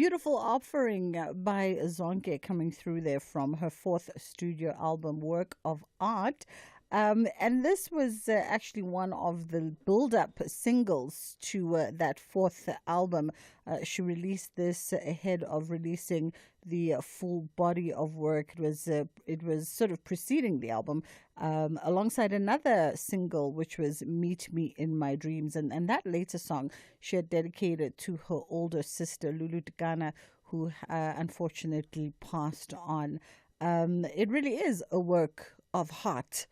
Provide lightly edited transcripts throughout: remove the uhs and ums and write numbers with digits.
beautiful offering by Zonke coming through there from her fourth studio album, Work of Art. And this was actually one of the build-up singles to that fourth album. She released this ahead of releasing the full body of work. It was sort of preceding the album, alongside another single, which was "Meet Me in My Dreams," and that later song she had dedicated to her older sister Lulu Tkana, who unfortunately passed on. It really is a work of heart.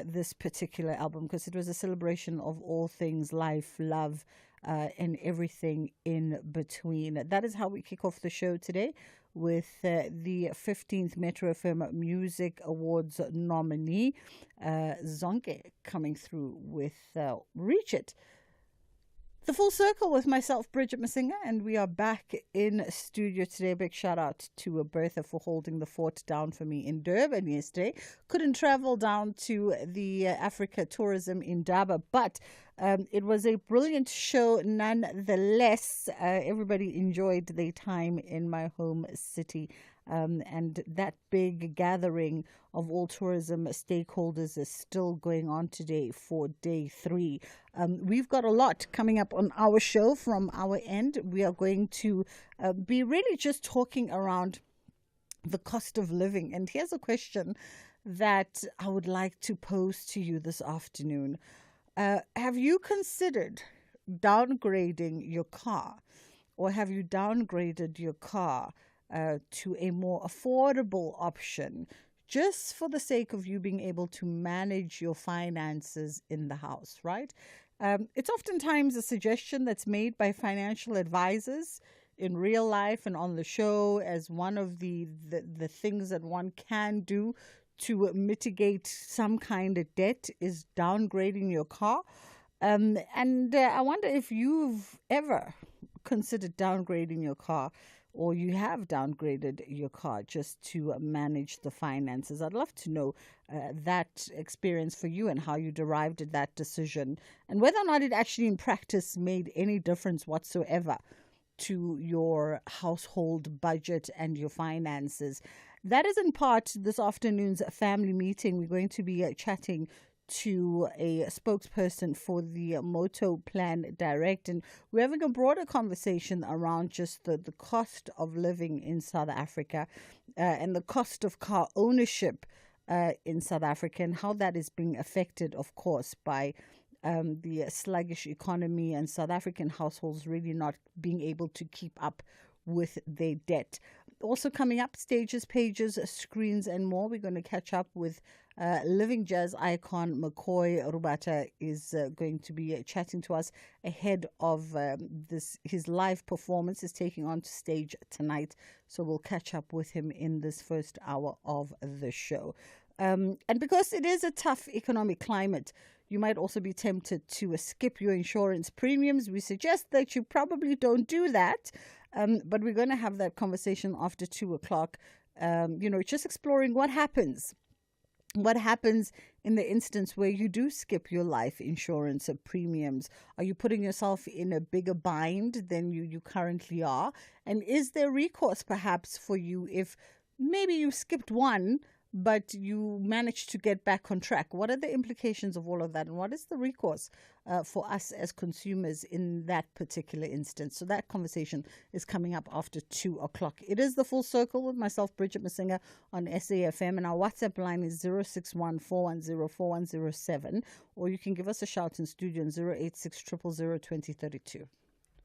This particular album, because it was a celebration of all things life, love, and everything in between. That is how we kick off the show today with the 15th Metro FM Music Awards nominee, Zonke, coming through with Reach It. The Full Circle with myself, Bridget Masinga, and we are back in studio today. Big shout out to Bertha for holding the fort down for me in Durban yesterday. Couldn't travel down to the Africa Tourism in Daba, but it was a brilliant show nonetheless. Everybody enjoyed their time in my home city. And that big gathering of all tourism stakeholders is still going on today for day 3. We've got a lot coming up on our show from our end. We are going to be really just talking around the cost of living. And here's a question that I would like to pose to you this afternoon. Have you considered downgrading your car, or have you downgraded your car to a more affordable option, just for the sake of you being able to manage your finances in the house, right? It's oftentimes a suggestion that's made by financial advisors in real life and on the show as one of the things that one can do to mitigate some kind of debt is downgrading your car. And I wonder if you've ever considered downgrading your car, or you have downgraded your car just to manage the finances. I'd love to know that experience for you and how you derived at that decision, and whether or not it actually in practice made any difference whatsoever to your household budget and your finances. That is in part this afternoon's family meeting. We're going to be chatting to a spokesperson for the Moto Plan Direct, and we're having a broader conversation around just the cost of living in South Africa and the cost of car ownership in South Africa, and how that is being affected, of course, by the sluggish economy and South African households really not being able to keep up with their debt. Also coming up, stages, pages, screens, and more. We're going to catch up with living jazz icon McCoy Rubata is going to be chatting to us ahead of his live performance is taking on to stage tonight. So we'll catch up with him in this first hour of the show. And because it is a tough economic climate, you might also be tempted to skip your insurance premiums. We suggest that you probably don't do that. But we're going to have that conversation after 2 o'clock. Just exploring what happens. What happens in the instance where you do skip your life insurance premiums? Are you putting yourself in a bigger bind than you currently are? And is there recourse perhaps for you if maybe you skipped one, but you managed to get back on track? What are the implications of all of that? And what is the recourse for us as consumers in that particular instance? So that conversation is coming up after 2 o'clock. It is The Full Circle with myself, Bridget Masinga, on SAFM. And our WhatsApp line is 061-410-4107. Or you can give us a shout in studio on 086 000 2032.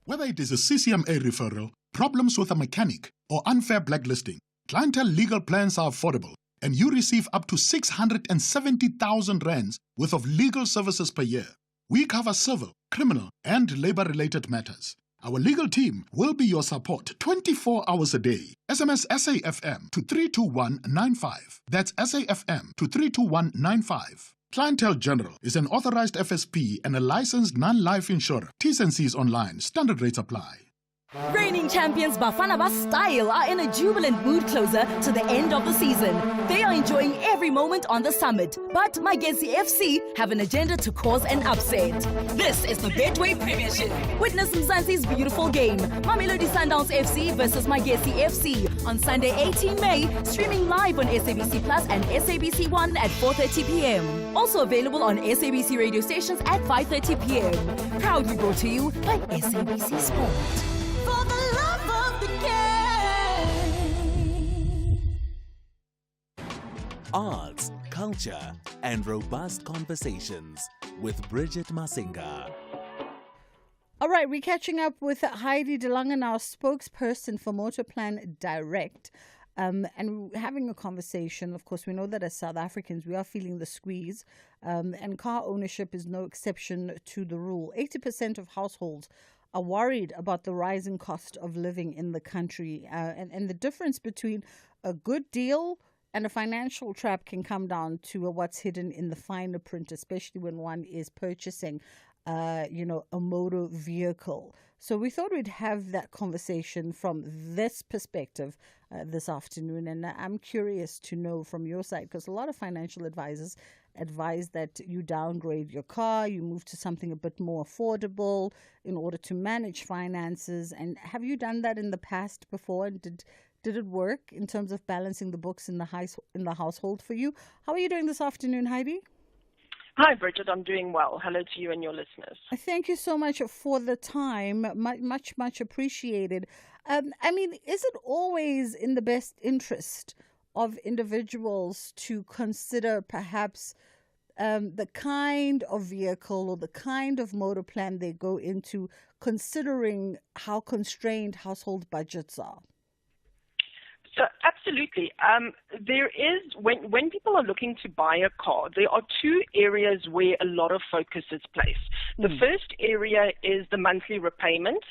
Whether it is a CCMA referral, problems with a mechanic, or unfair blacklisting, Clientele legal plans are affordable, and you receive up to 670,000 rands worth of legal services per year. We cover civil, criminal, and labor-related matters. Our legal team will be your support 24 hours a day. SMS SAFM to 32195. That's SAFM to 32195. Clientele General is an authorized FSP and a licensed non-life insurer. T's and C's online. Standard rates apply. Reigning champions Bafana Style are in a jubilant mood closer to the end of the season. They are enjoying every moment on the summit, but Magesi FC have an agenda to cause an upset. This is the Betway Premiership. Witness Mzansi's beautiful game, Mamelodi Sundowns FC versus Magesi FC on Sunday 18 May, streaming live on SABC Plus and SABC 1 at 4:30 p.m. Also available on SABC radio stations at 5:30 p.m. Proudly brought to you by SABC Sport. For the love of the game. Arts, culture, and robust conversations with Bridget Masinga. All right, we're catching up with Heidi De Lange, our spokesperson for Motorplan Direct. And we're having a conversation. Of course, we know that as South Africans, we are feeling the squeeze, and car ownership is no exception to the rule. 80% of households are worried about the rising cost of living in the country. And the difference between a good deal and a financial trap can come down to what's hidden in the finer print, especially when one is purchasing, a motor vehicle. So we thought we'd have that conversation from this perspective this afternoon. And I'm curious to know from your side, because a lot of financial advisors advise that you downgrade your car, you move to something a bit more affordable in order to manage finances. And have you done that in the past before? And did it work in terms of balancing the books in the household for you? How are you doing this afternoon, Heidi? Hi, Bridget. I'm doing well. Hello to you and your listeners. Thank you so much for the time. Much appreciated. Is it always in the best interest of individuals to consider perhaps the kind of vehicle or the kind of motor plan they go into, considering how constrained household budgets are? So absolutely. There is, when people are looking to buy a car, there are two areas where a lot of focus is placed. The first area is the monthly repayment,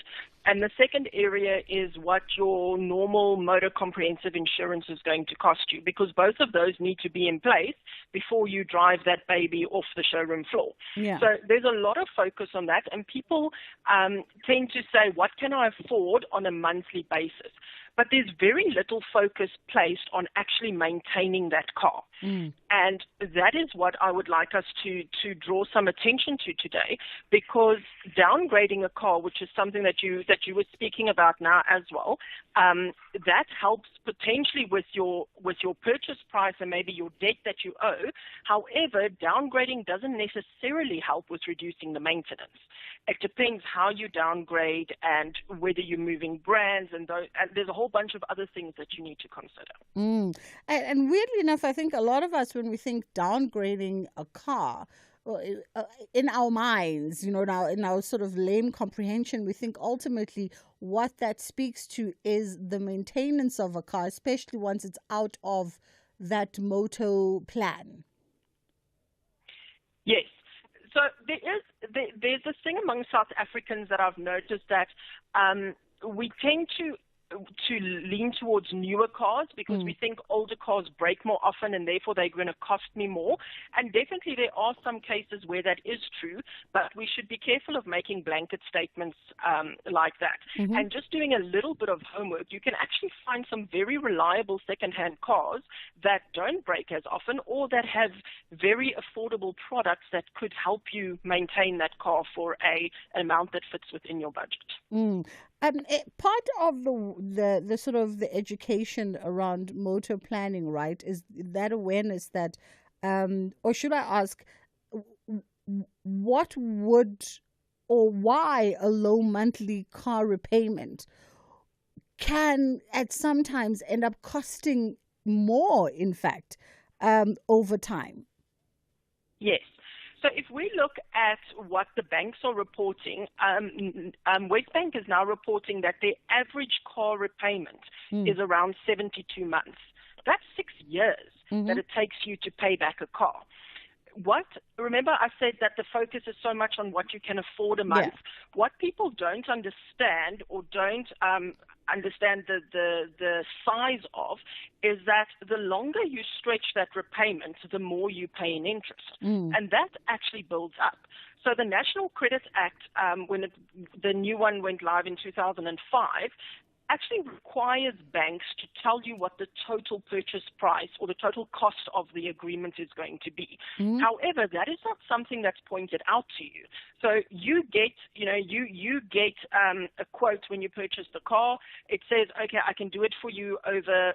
and the second area is what your normal motor comprehensive insurance is going to cost you, because both of those need to be in place before you drive that baby off the showroom floor. Yeah. So there's a lot of focus on that, and people tend to say, what can I afford on a monthly basis? But there's very little focus placed on actually maintaining that car. And that is what I would like us to draw some attention to today, because downgrading a car, which is something that you were speaking about now as well, that helps potentially with your purchase price and maybe your debt that you owe. However, downgrading doesn't necessarily help with reducing the maintenance. It depends how you downgrade and whether you're moving brands, and there's a whole bunch of other things that you need to consider. And weirdly enough, I think a lot of us, when we think downgrading a car, in our minds, in our sort of lame comprehension, we think ultimately what that speaks to is the maintenance of a car, especially once it's out of that moto plan. Yes. So there's this thing among South Africans that I've noticed, that we tend to lean towards newer cars because we think older cars break more often and therefore they're going to cost me more. And definitely there are some cases where that is true, but we should be careful of making blanket statements like that. And just doing a little bit of homework, you can actually find some very reliable second-hand cars that don't break as often, or that have very affordable products that could help you maintain that car for an amount that fits within your budget. Part of the sort of the education around motor planning, right, is that awareness that, or should I ask, what would or why a low monthly car repayment can at sometimes end up costing more, in fact, over time? Yes. So if we look at what the banks are reporting, Westbank is now reporting that their average car repayment is around 72 months. That's 6 years that it takes you to pay back a car. Remember I said that the focus is so much on what you can afford a month. Yeah. What people don't understand, or don't understand the size of, is that the longer you stretch that repayment, the more you pay in interest. And that actually builds up. So the National Credit Act, the new one went live in 2005, actually requires banks to tell you what the total purchase price or the total cost of the agreement is going to be. However, that is not something that's pointed out to you. So you get, you get a quote when you purchase the car. It says, okay, I can do it for you over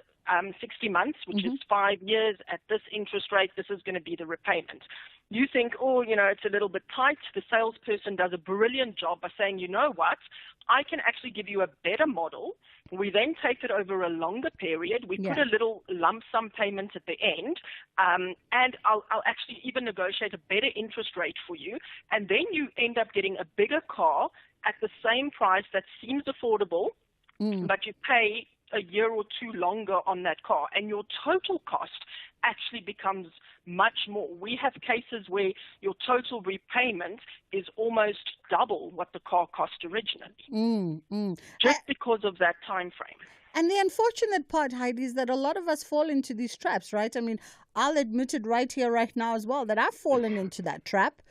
60 months, which is 5 years at this interest rate. This is going to be the repayment. You think, oh, it's a little bit tight. The salesperson does a brilliant job by saying, you know what, I can actually give you a better model. We then take it over a longer period. We put a little lump sum payment at the end, and I'll actually even negotiate a better interest rate for you. And then you end up getting a bigger car at the same price that seems affordable, but you pay a year or two longer on that car, and your total cost actually becomes much more. We have cases where your total repayment is almost double what the car cost originally, just because of that time frame. And the unfortunate part, Heidi, is that a lot of us fall into these traps, right? I mean, I'll admit it right here, right now as well, that I've fallen into that trap.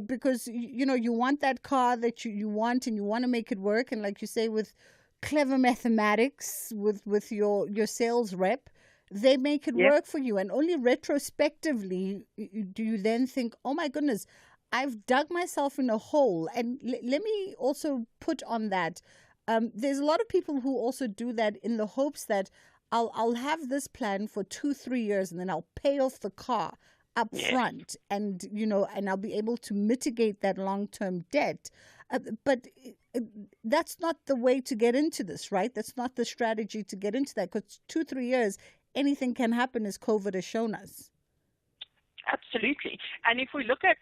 Because, you want that car that you want, and you want to make it work. And like you say, with clever mathematics, with your sales rep, they make it work for you. And only retrospectively do you then think, oh my goodness, I've dug myself in a hole. And let me also put on that, there's a lot of people who also do that in the hopes that I'll have this plan for 2-3 years, and then I'll pay off the car up front, and and I'll be able to mitigate that long-term debt. But that's not the way to get into this, right? That's not the strategy to get into that, because 2-3 years, anything can happen, as COVID has shown us. Absolutely. And if we look at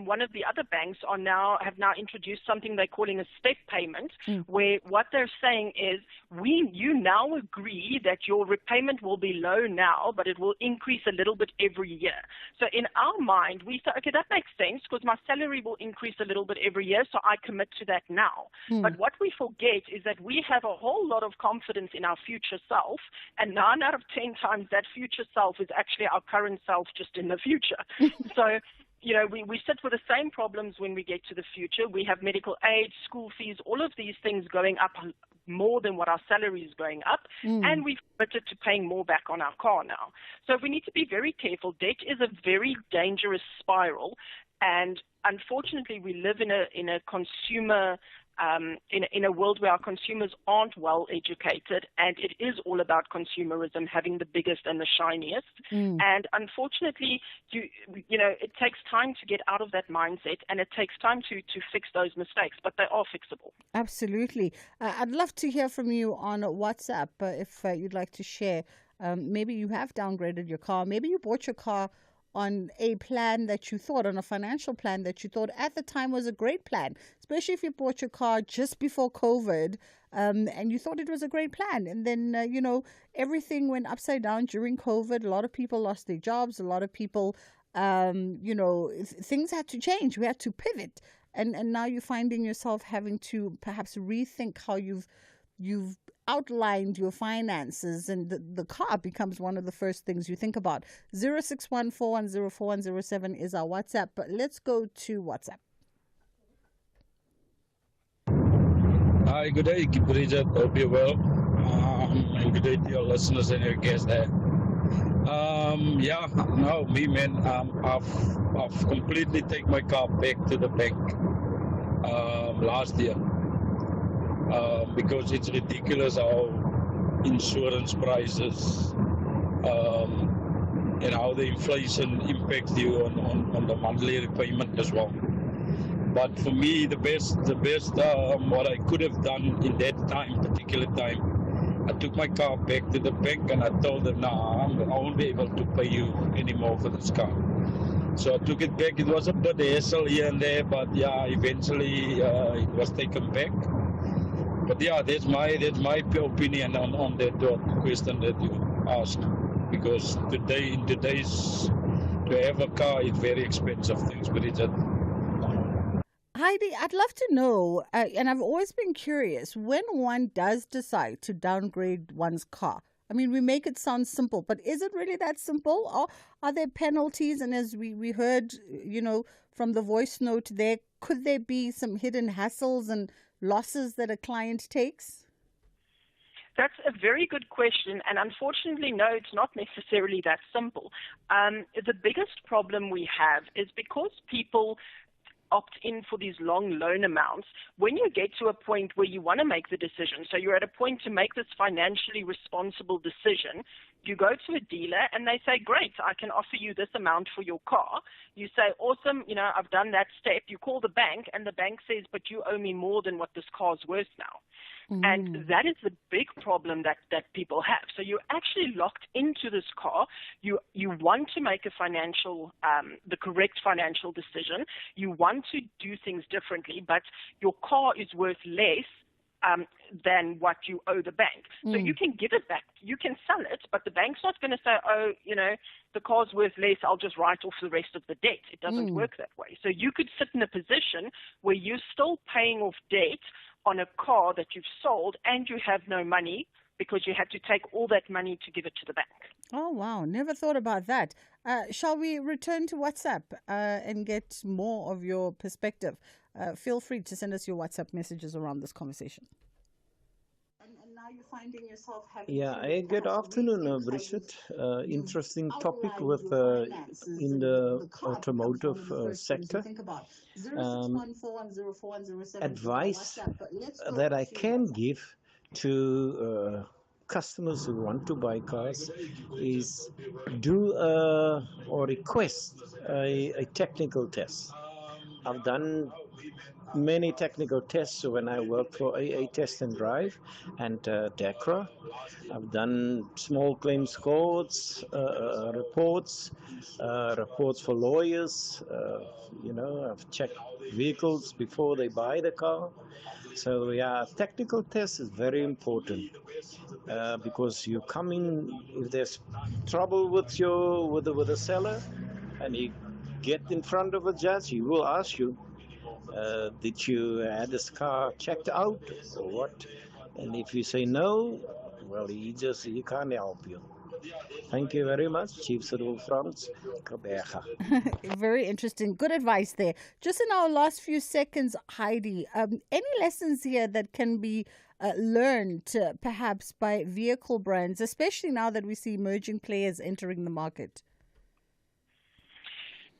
one of the other banks have now introduced something they're calling a step payment, where what they're saying is you now agree that your repayment will be low now, but it will increase a little bit every year. So in our mind, we say, okay, that makes sense, because my salary will increase a little bit every year, so I commit to that now. But what we forget is that we have a whole lot of confidence in our future self, and 9 out of 10 times that future self is actually our current self, just in the future. So, we sit with the same problems when we get to the future. We have medical aid, school fees, all of these things going up more than what our salary is going up, and we've committed to paying more back on our car now. So we need to be very careful. Debt is a very dangerous spiral, and unfortunately we live in a consumer in a world where our consumers aren't well educated, and it is all about consumerism, having the biggest and the shiniest. And unfortunately, it takes time to get out of that mindset, and it takes time to fix those mistakes, but they are fixable. Absolutely. I'd love to hear from you on WhatsApp if you'd like to share. Maybe you have downgraded your car. Maybe you bought your car on a plan that you thought, on a financial plan that you thought at the time was a great plan, especially if you bought your car just before COVID, and you thought it was a great plan. And then, everything went upside down during COVID. A lot of people lost their jobs. A lot of people, things had to change. We had to pivot. And now you're finding yourself having to perhaps rethink how you've outlined your finances, and the car becomes one of the first things you think about. 061-410-4107 is our WhatsApp. But let's go to WhatsApp. Hi, good day, Bridget. Hope you're well. And good day to your listeners and your guests there. Me, man, I've completely taken my car back to the bank last year. Because it's ridiculous how insurance prices and how the inflation impacts you on the monthly repayment as well. But for me, the best what I could have done in that particular time, I took my car back to the bank and I told them, I won't be able to pay you anymore for this car. So I took it back. It was a bit hassle here and there, but eventually it was taken back. But that's my opinion on that question that you asked. Because in today's to have a car is very expensive. Thanks, Bridget. Heidi, I'd love to know, and I've always been curious, when one does decide to downgrade one's car, I mean, we make it sound simple, but is it really that simple? Or are there penalties? And as we heard, from the voice note there, could there be some hidden hassles and losses that a client takes? That's a very good question, and unfortunately, no, it's not necessarily that simple. The biggest problem we have is because people opt in for these long loan amounts, when you get to a point where you want to make the decision, so you're at a point to make this financially responsible decision, you go to a dealer and they say, great, I can offer you this amount for your car. You say, awesome, I've done that step. You call the bank and the bank says, but you owe me more than what this car's worth now. And that is the big problem that people have. So you're actually locked into this car. You want to make the correct financial decision. You want to do things differently, but your car is worth less than what you owe the bank. So you can give it back. You can sell it, but the bank's not going to say, the car's worth less, I'll just write off the rest of the debt. It doesn't work that way. So you could sit in a position where you're still paying off debt on a car that you've sold and you have no money because you had to take all that money to give it to the bank. Oh, wow. Never thought about that. Shall we return to WhatsApp and get more of your perspective? Feel free to send us your WhatsApp messages around this conversation. And now you're finding yourself having... Good afternoon, Bridget. Interesting topic in the automotive sector. Advice that I can give to customers who want to buy cars is do or request a technical test. I've done many technical tests when I worked for AA Test and Drive and DECRA. I've done small claims codes, reports for lawyers. I've checked vehicles before they buy the car. So technical test is very important because you come in, if there's trouble with the seller and you get in front of a judge, he will ask you, did you have this car checked out or what? And if you say no, well, he can't help you. Thank you very much, Chief Cyril Franz, Kaberga. Very interesting. Good advice there. Just in our last few seconds, Heidi, any lessons here that can be learned perhaps by vehicle brands, especially now that we see emerging players entering the market?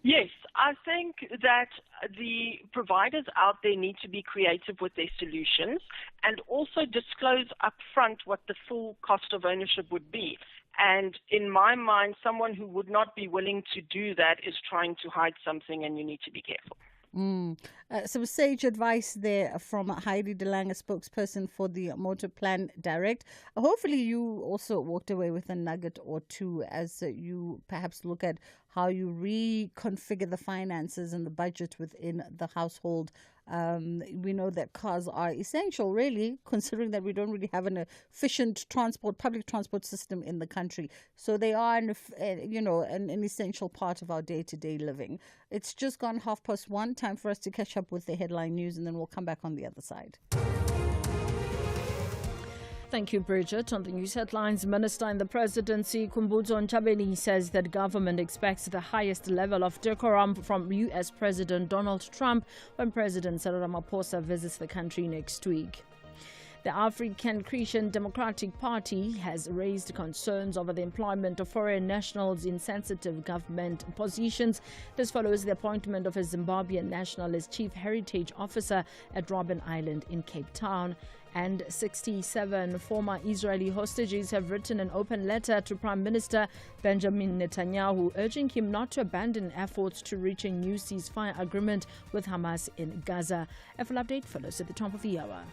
Yes, I think that the providers out there need to be creative with their solutions and also disclose upfront what the full cost of ownership would be. And in my mind, someone who would not be willing to do that is trying to hide something, and you need to be careful. Some sage advice there from Heidi de Lange, spokesperson for the Motor Plan Direct. Hopefully you also walked away with a nugget or two as you perhaps look at how you reconfigure the finances and the budget within the household. We know that cars are essential, really, considering that we don't really have an efficient public transport system in the country. So they are, an essential part of our day-to-day living. It's just gone 1:30. Time for us to catch up with the headline news, and then we'll come back on the other side. Thank you, Bridget. On the news headlines, Minister in the Presidency, Khumbudzo Ntshavheni, says that government expects the highest level of decorum from U.S. President Donald Trump when President Cyril Ramaphosa visits the country next week. The African Christian Democratic Party has raised concerns over the employment of foreign nationals in sensitive government positions. This follows the appointment of a Zimbabwean national as Chief Heritage Officer at Robben Island in Cape Town. And 67 former Israeli hostages have written an open letter to Prime Minister Benjamin Netanyahu, urging him not to abandon efforts to reach a new ceasefire agreement with Hamas in Gaza. A full update follows at the top of the hour.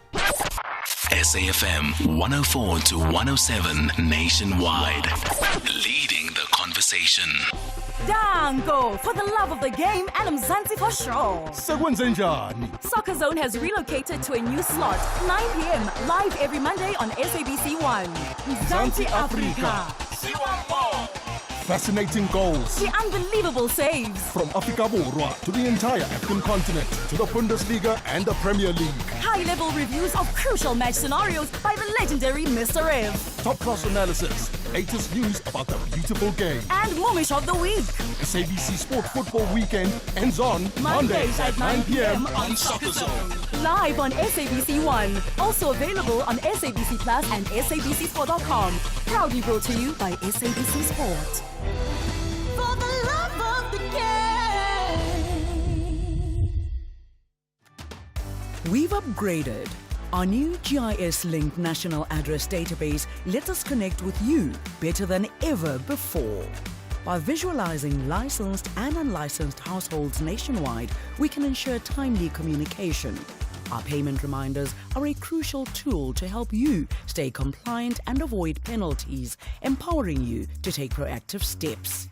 SAFM 104 to 107 nationwide. Leading the conversation. Dango, for the love of the game and Mzansi for sure. Sekwenzenjani? Soccer Zone has relocated to a new slot, 9 p.m. live every Monday on SABC 1. Mzansi Africa. Siwa more. fascinating goals. The unbelievable saves. From Africa Borwa to the entire African continent to the Bundesliga and the Premier League. High-level reviews of crucial match scenarios by the legendary Mr. Ev. Top-class analysis, latest news about the beautiful game. And Momish of the Week. SABC Sport Football Weekend ends on Mondays at 9 p.m. on Soccer Zone. Live on SABC One. Also available on SABC Plus and SABCSport.com. Proudly brought to you by SABC Sport. For the love of the game. We've upgraded. Our new GIS-linked national address database lets us connect with you better than ever before. By visualizing licensed and unlicensed households nationwide, we can ensure timely communication. Our payment reminders are a crucial tool to help you stay compliant and avoid penalties, empowering you to take proactive steps.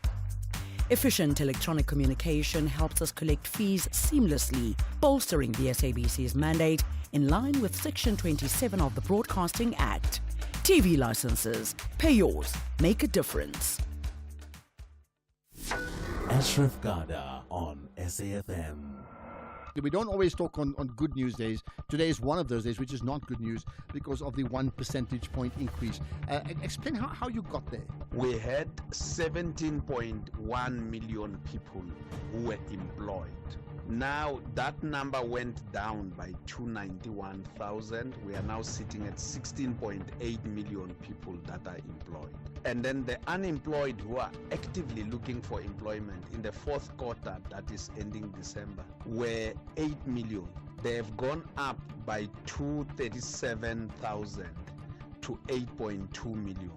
Efficient electronic communication helps us collect fees seamlessly, bolstering the SABC's mandate in line with Section 27 of the Broadcasting Act. TV licenses. Pay yours. Make a difference. Ashraf Gada on SAFM. We don't always talk on good news days. Today is one of those days which is not good news because of the 1 percentage point increase. Explain how you got there. We had 17.1 million people who were employed. Now that number went down by 291,000. We are now sitting at 16.8 million people that are employed. And then the unemployed who are actively looking for employment in the fourth quarter, that is ending December, were 8 million. They have gone up by 237,000 to 8.2 million.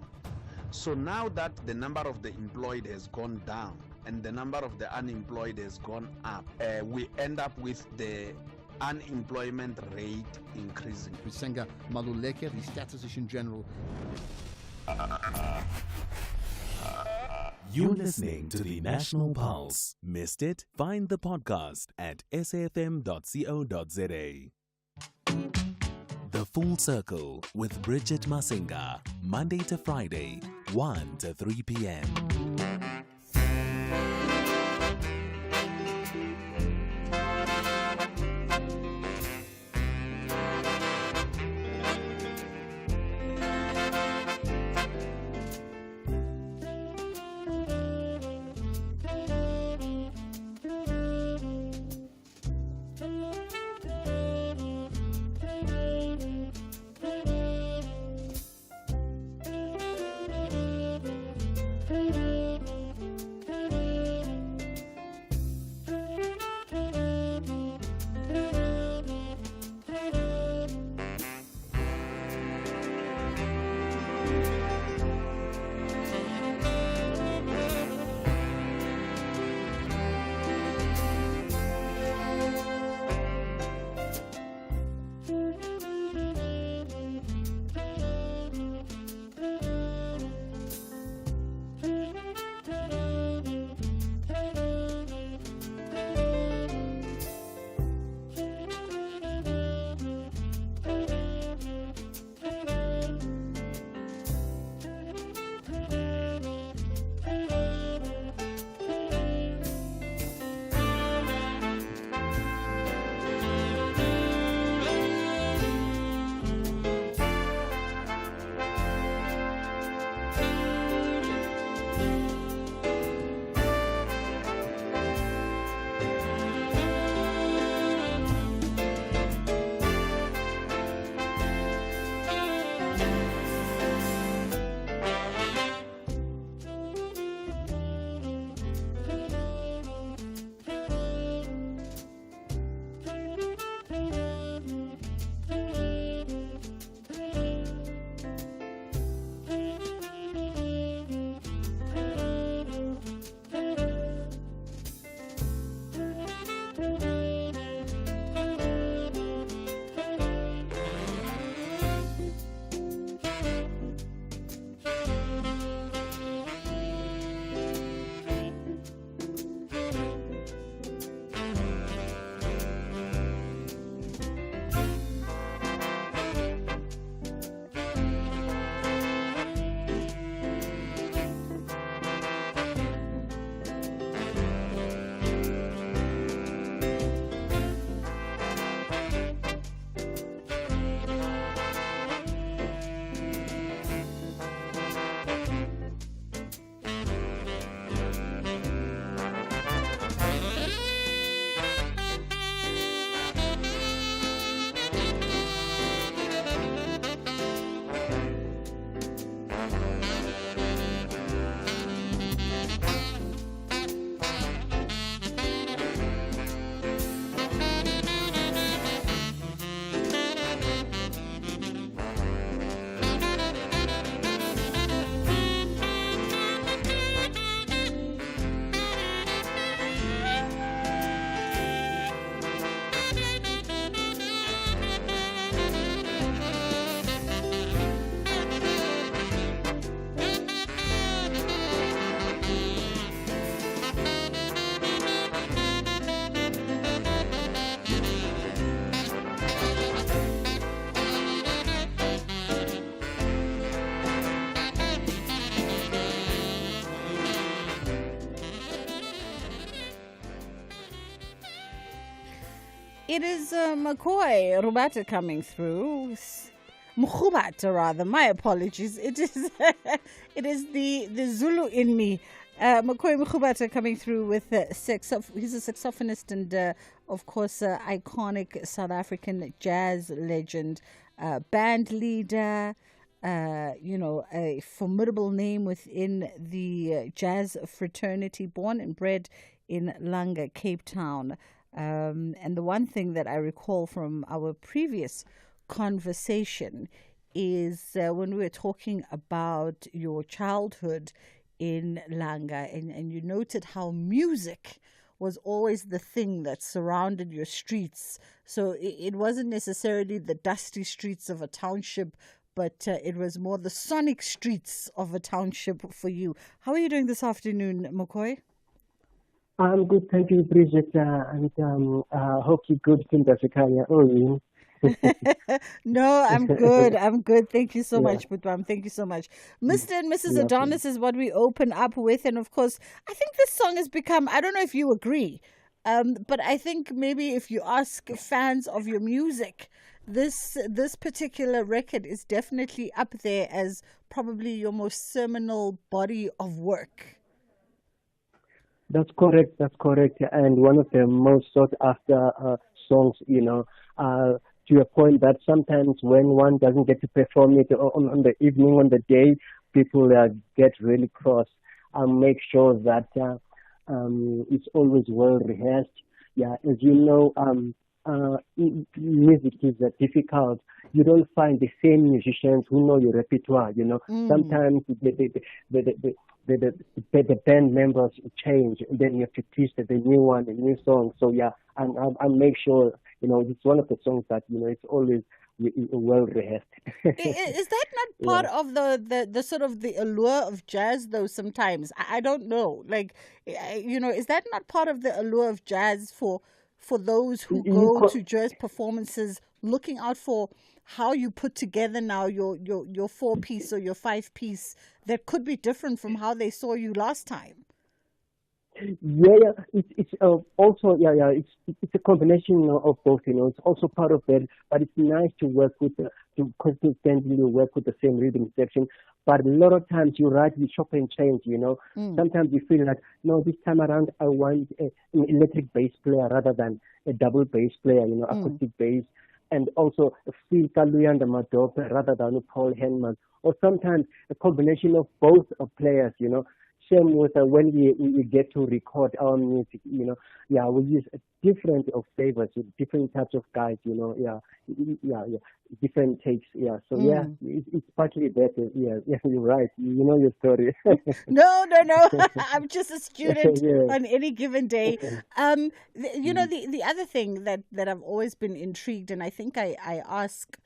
So now that the number of the employed has gone down and the number of the unemployed has gone up, we end up with the unemployment rate increasing. Masinga Maluleke, the Statistician General. You're listening to the National Pulse. Missed it? Find the podcast at safm.co.za. The Full Circle with Bridget Masinga, Monday to Friday, 1 to 3 p.m. It is McCoy Rubata coming through. Mkhubata rather. My apologies. It is it is the Zulu in me. McCoy Mkhubata coming through with he's a saxophonist and of course iconic South African jazz legend, band leader, a formidable name within the jazz fraternity, born and bred in Langa, Cape Town. And the one thing that I recall from our previous conversation is when we were talking about your childhood in Langa, and you noted how music was always the thing that surrounded your streets. So it wasn't necessarily the dusty streets of a township, but it was more the sonic streets of a township for you. How are you doing this afternoon, McCoy? I'm good, thank you, Bridget, and hope you're good, Kindazikaya. No, I'm good. I'm good. Thank you so much, Putwam. Thank you so much. Mr. and Mrs. Adonis is what we open up with. And of course, I think this song has become, I don't know if you agree, but I think maybe if you ask fans of your music, this particular record is definitely up there as probably your most seminal body of work. That's correct. And one of the most sought after songs, to a point that sometimes when one doesn't get to perform it on the evening, on the day, people get really cross. Make sure that it's always well rehearsed. Yeah, as you know, music is difficult. You don't find the same musicians who know your repertoire. Sometimes the band members change, and then you have to teach the new one, the new song. So yeah, I make sure it's one of the songs that it's always well rehearsed. Is that not part of the sort of the allure of jazz though? Sometimes I don't know. Like, is that not part of the allure of jazz for those who go to jazz performances, looking out for how you put together now your 4-piece or your 5-piece that could be different from how they saw you last time? Yeah. It's also it's a combination of both. It's also part of that, but it's nice to work with to consistently work with the same rhythm section. But a lot of times you're right, we chop and change. Sometimes you feel like, no, this time around I want an electric bass player rather than a double bass player. Acoustic bass. And also Phil Kaluyanda Madope rather than Paul Henman, or sometimes a combination of both players. Same with when we get to record our music. We use different of flavors, different types of guys. Different takes. So it's partly better. Yeah, you're right. You know your story. No. I'm just a student on any given day. The other thing that I've always been intrigued, and I think I ask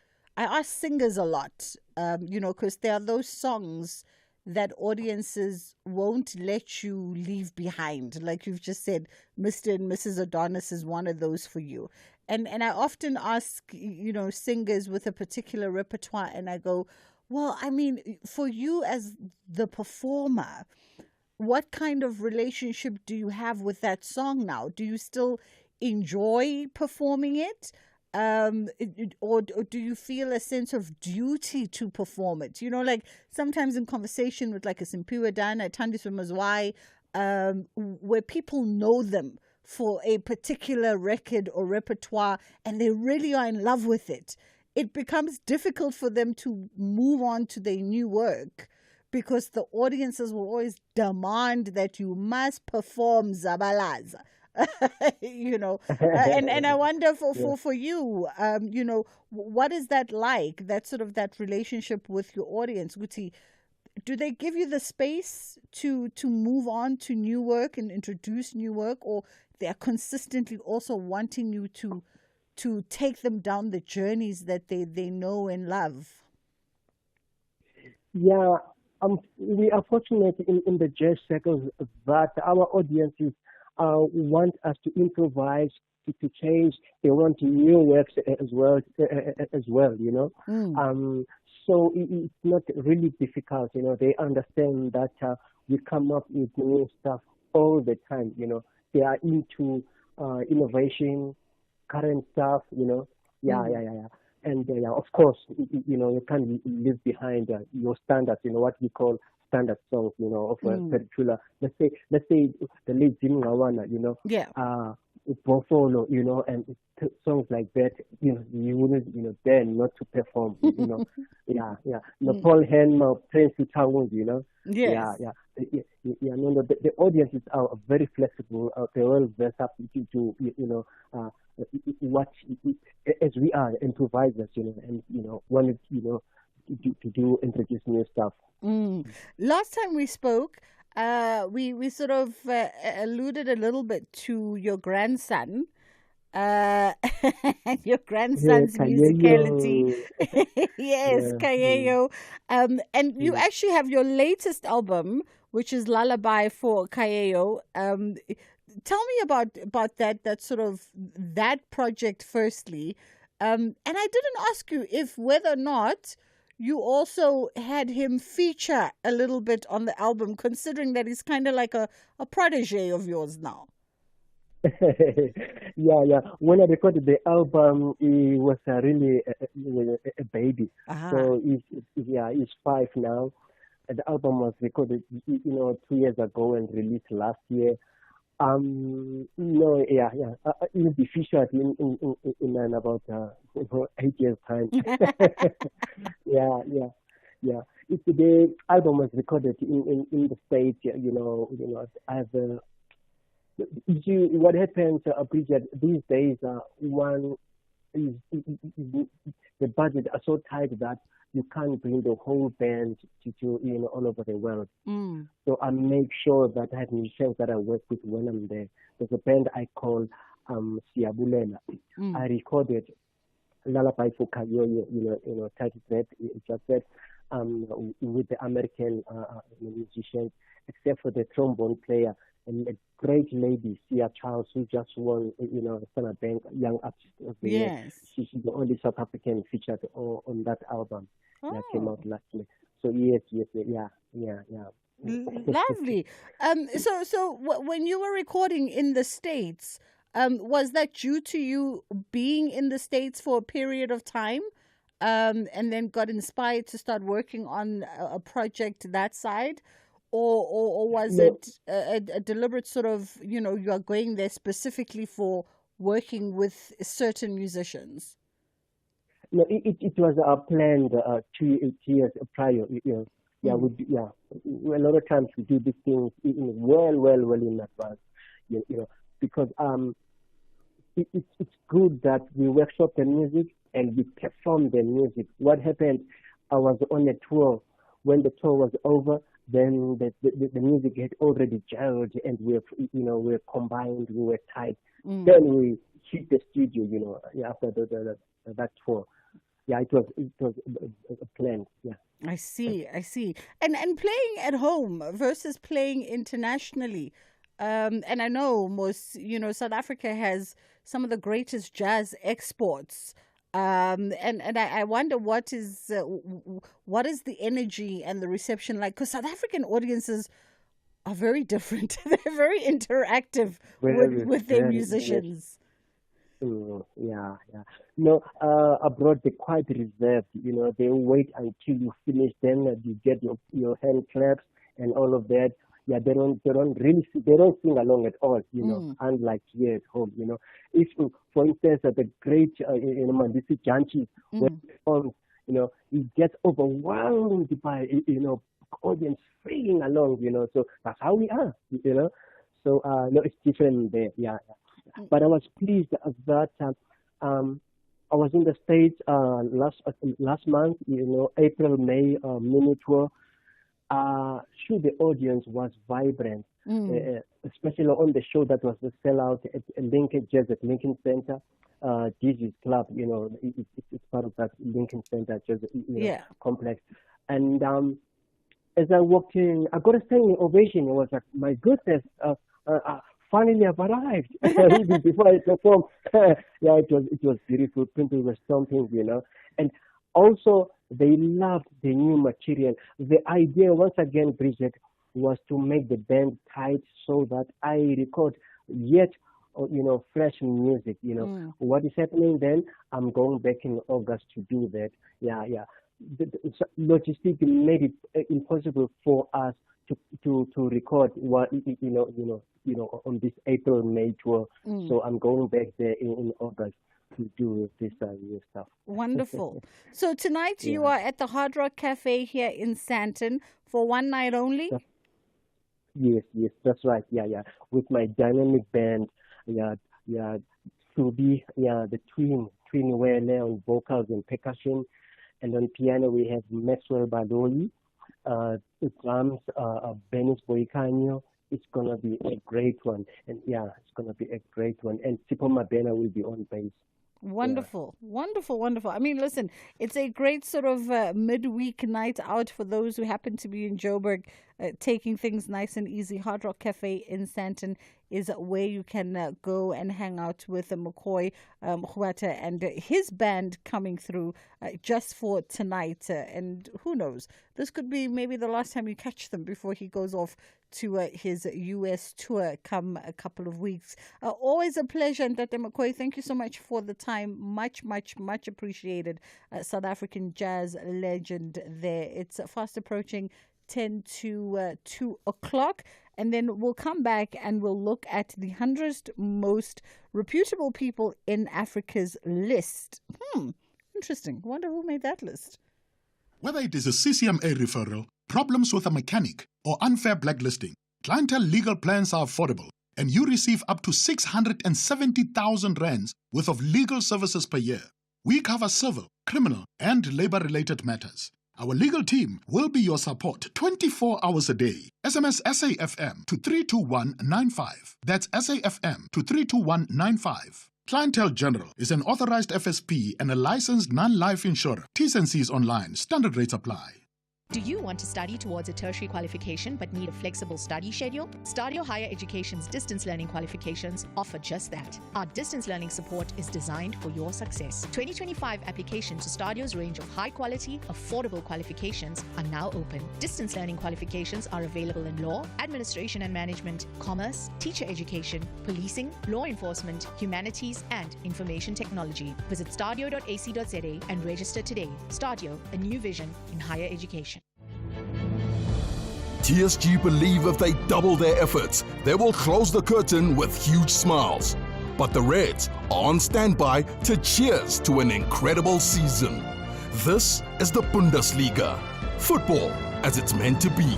singers a lot. Because there are those songs that audiences won't let you leave behind. Like you've just said, Mr. and Mrs. Adonis is one of those for you. And I often ask, singers with a particular repertoire, and I go, well, I mean, for you as the performer, what kind of relationship do you have with that song now? Do you still enjoy performing it? Or do you feel a sense of duty to perform it? Like sometimes in conversation with like a Simpiwe Dana, Thandiswa Mazwai, where people know them for a particular record or repertoire and they really are in love with it, it becomes difficult for them to move on to their new work because the audiences will always demand that you must perform Zabalaza. And I wonder for you, what is that like? That sort of that relationship with your audience, Guti? Do they give you the space to move on to new work and introduce new work, or they are consistently also wanting you to take them down the journeys that they know and love? Yeah, we are fortunate in the jazz circles that our audiences want us to improvise, to change. They want new works as well. So it's not really difficult. They understand that we come up with new stuff all the time. They are into innovation, current stuff, Yeah. And of course, you can't leave behind your standards, what we call standard songs, of a particular. Let's say the late Jim Ngawana, Bofolo, and songs like that, you wouldn't, dare not to perform, No, Paul Henma, Prince Utawund, Yes. The audiences are very flexible. They're all versed up to what as we are improvisers, and wanted to do introduce new stuff. Last time we spoke, we sort of alluded a little bit to your grandson. Your grandson's musicality. Yes, Kayeyo. And you actually have your latest album, which is Lullaby for Kayeyo. Tell me about that sort of that project firstly. And I didn't ask you if whether or not you also had him feature a little bit on the album, considering that he's kind of like a protege of yours now. Yeah. When I recorded the album, he was really a baby. So he's 5 now. And the album was recorded, 2 years ago and released last year. He'll be featured in about 8 years' time. Yeah. The album was recorded in the States. As what happens, Bridget, these days, one is the budget are so tight that you can't bring the whole band to all over the world. So I make sure that I have musicians that I work with when I'm there. There's a band I call Siabulela. I recorded Lullaby for Kayeyo, titled that, just that, with the American musicians, except for the trombone player and a great lady, Sia Charles, who just won, Sana Bank Young Artist of the Year. She's the only South African featured on that album that came out last year. So yes, yeah. Lovely. So when you were recording in the States, was that due to you being in the States for a period of time, and then got inspired to start working on a project that side? Or was it a deliberate sort of, you are going there specifically for working with certain musicians? No, it was planned 2 years prior. A lot of times we do these things well in advance. Because it's good that we workshop the music and we perform the music. What happened? I was on a tour. When the tour was over, then the music had already gelled and we're combined, we were tight. Then we hit the studio, after that tour. Yeah, it was planned. Yeah. I see. And playing at home versus playing internationally. And I know most, South Africa has some of the greatest jazz exports. And I wonder what is the energy and the reception like? Because South African audiences are very different. They're very interactive with their musicians. Yeah. No, abroad they're quite reserved. They wait until you finish, then you get your hand claps and all of that. Yeah, they don't sing along at all. Unlike here at home. If, for instance, the great Mandisi Janchi, when he gets overwhelmed by audience singing along. So that's how we are. So no, it's different there. Yeah. But I was pleased that I was in the States last month, April, May mini tour. The audience was vibrant, especially on the show that was the sellout at Lincoln Jazz at Lincoln Center. Gigi's Club, it's part of that Lincoln Center Jazz complex. And as I walked in, I got a standing ovation. It was like, my goodness, finally I've arrived. Even before I performed, it was beautiful. People were stomping, and also they loved the new material. The idea, once again, Bridget, was to make the band tight so that I record, yet fresh music. What is happening then? I'm going back in August to do that. Yeah. The logistics made it impossible for us to record what on this April-May tour. So I'm going back there in August to do this new stuff. Wonderful. So tonight you are at the Hard Rock Cafe here in Sandton for one night only? Yes, that's right. Yeah. With my dynamic band, Subi, the twin Wele on vocals and percussion. And on piano we have Maxwell Badoli. The drums, Benis Boicanyo. It's going to be a great one. And it's going to be a great one. And Sipo Mabena will be on bass. Wonderful. I mean, listen, it's a great sort of midweek night out for those who happen to be in Joburg, taking things nice and easy. Hard Rock Cafe in Sandton is where you can go and hang out with McCoy Huata and his band coming through just for tonight. And who knows, this could be maybe the last time you catch them before he goes off to his U.S. tour come a couple of weeks. Always a pleasure, Ntate McCoy. Thank you so much for the time. Much appreciated. South African jazz legend there. It's fast approaching 10 to 2 o'clock. And then we'll come back and we'll look at the 100 most reputable people in Africa's list. Interesting. Wonder who made that list. Whether it is a CCMA referral, problems with a mechanic, or unfair blacklisting, Clientele legal plans are affordable, and you receive up to 670,000 rands worth of legal services per year. We cover civil, criminal, and labor-related matters. Our legal team will be your support 24 hours a day. SMS SAFM to 32195. That's SAFM to 32195. Clientele General is an authorized FSP and a licensed non-life insurer. T's and C's online. Standard rates apply. Do you want to study towards a tertiary qualification but need a flexible study schedule? Stadio Higher Education's distance learning qualifications offer just that. Our distance learning support is designed for your success. 2025 applications to Stadio's range of high-quality, affordable qualifications are now open. Distance learning qualifications are available in law, administration and management, commerce, teacher education, policing, law enforcement, humanities, and information technology. Visit stadio.ac.za and register today. Stadio, a new vision in higher education. TSG believe if they double their efforts, they will close the curtain with huge smiles. But the Reds are on standby to cheers to an incredible season. This is the Bundesliga. Football as it's meant to be.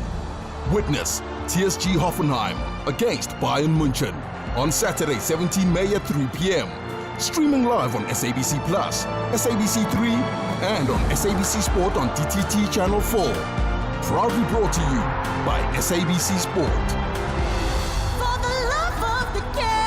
Witness TSG Hoffenheim against Bayern München on Saturday, 17 May at 3 p.m. Streaming live on SABC Plus, SABC 3, and on SABC Sport on DTT Channel 4. Proudly brought to you by SABC Sport. For the love of the game.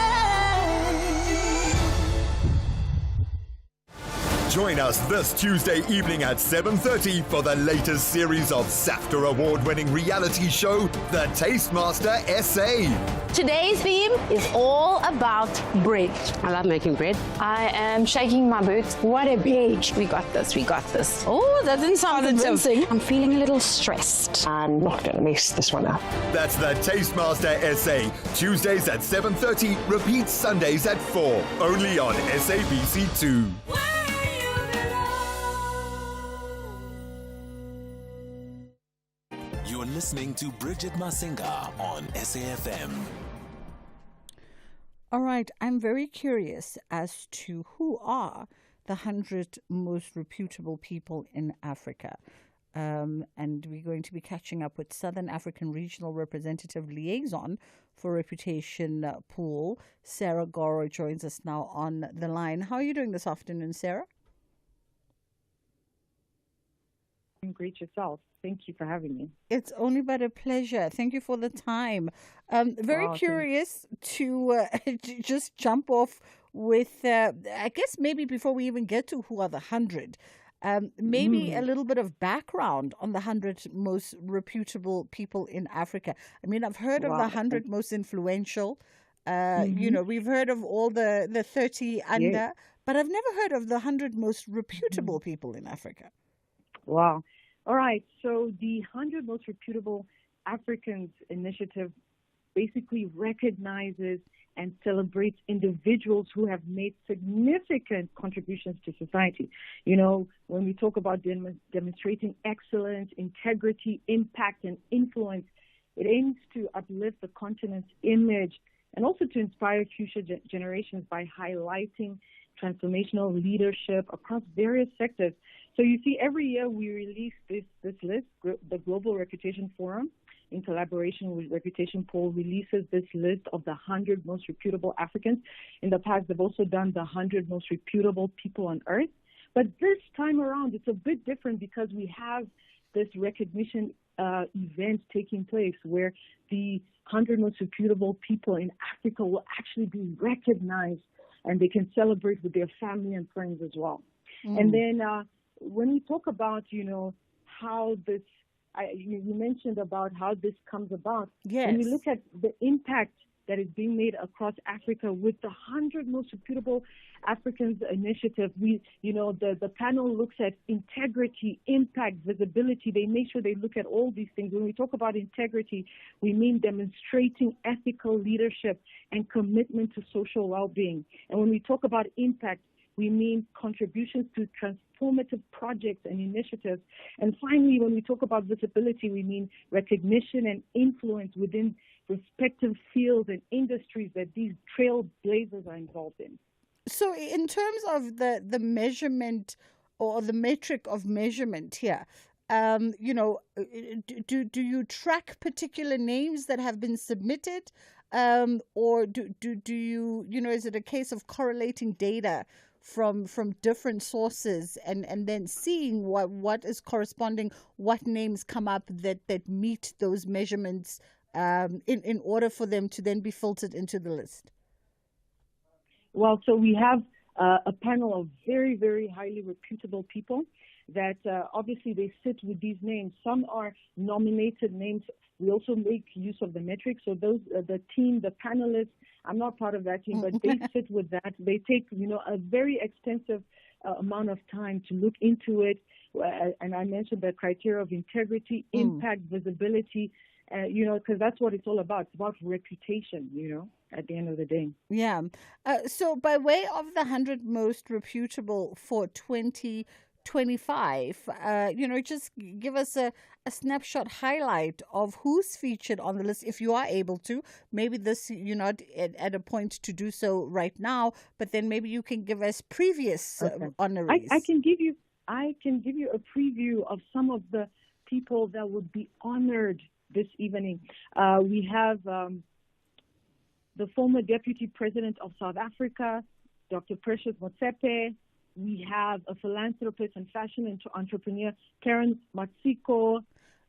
Join us this Tuesday evening at 7:30 for the latest series of SAFTA award-winning reality show, The Tastemaster SA. Today's theme is all about bread. I love making bread. I am shaking my boots. What a bitch. We got this. Oh, that didn't sound convincing. I'm feeling a little stressed. I'm not going to mess this one up. That's The Tastemaster SA. Tuesdays at 7:30, repeats Sundays at 4. Only on SABC2. You're listening to Bridget Masinga on SAFM. All right, I'm very curious as to who are the 100 most reputable people in Africa. And we're going to be catching up with Southern African Regional Representative Liaison for Reputation Pool. Sarah Goro joins us now on the line. How are you doing this afternoon, Sarah? I'm great yourself. Thank you for having me. It's only but a pleasure. Thank you for the time. Very curious to just jump off with, I guess maybe before we even get to who are the 100, maybe a little bit of background on the 100 most reputable people in Africa. I mean, I've heard of the 100 most influential. You know, we've heard of all the 30 under, but I've never heard of the 100 most reputable people in Africa. Wow. All right. So the 100 Most Reputable Africans initiative basically recognizes and celebrates individuals who have made significant contributions to society. You know, when we talk about demonstrating excellence, integrity, impact, and influence, it aims to uplift the continent's image and also to inspire future generations by highlighting transformational leadership across various sectors. So you see, every year we release this list. The Global Reputation Forum, in collaboration with Reputation Poll, releases this list of the 100 most reputable Africans. In the past, they've also done the 100 most reputable people on earth. But this time around, it's a bit different because we have this recognition event taking place where the 100 most reputable people in Africa will actually be recognized, and they can celebrate with their family and friends as well. And then when we talk about, you know, how this, you mentioned about how this comes about. Yes. When we look at the impact that is being made across Africa with the 100 most reputable Africans initiative, the panel looks at integrity, impact, visibility. They make sure they look at all these things. When we talk about integrity, we mean demonstrating ethical leadership and commitment to social well-being. And when we talk about impact, we mean contributions to transformative projects and initiatives. And finally, when we talk about visibility, we mean recognition and influence within respective fields and industries that these trailblazers are involved in. So in terms of the measurement or the metric of measurement here, do you track particular names that have been submitted? Or do you, is it a case of correlating data from different sources and then seeing what is corresponding, what names come up that meet those measurements in order for them to then be filtered into the list? Well, so we have a panel of very, very highly reputable people that obviously they sit with these names. Some are nominated names. We also make use of the metrics. So those, the team, the panelists, I'm not part of that team, but they sit with that. They take, a very extensive amount of time to look into it. And I mentioned the criteria of integrity, impact, visibility, because that's what it's all about. It's about reputation, at the end of the day. Yeah. So by way of the 100 most reputable for 2025, just give us a snapshot highlight of who's featured on the list, if you are able to. Maybe you're not at a point to do so right now, but then maybe you can give us previous honorees. I can give you a preview of some of the people that would be honored this evening. We have the former Deputy President of South Africa, Dr. Precious Motsepe. We have a philanthropist and fashion entrepreneur, Karen Matsiko,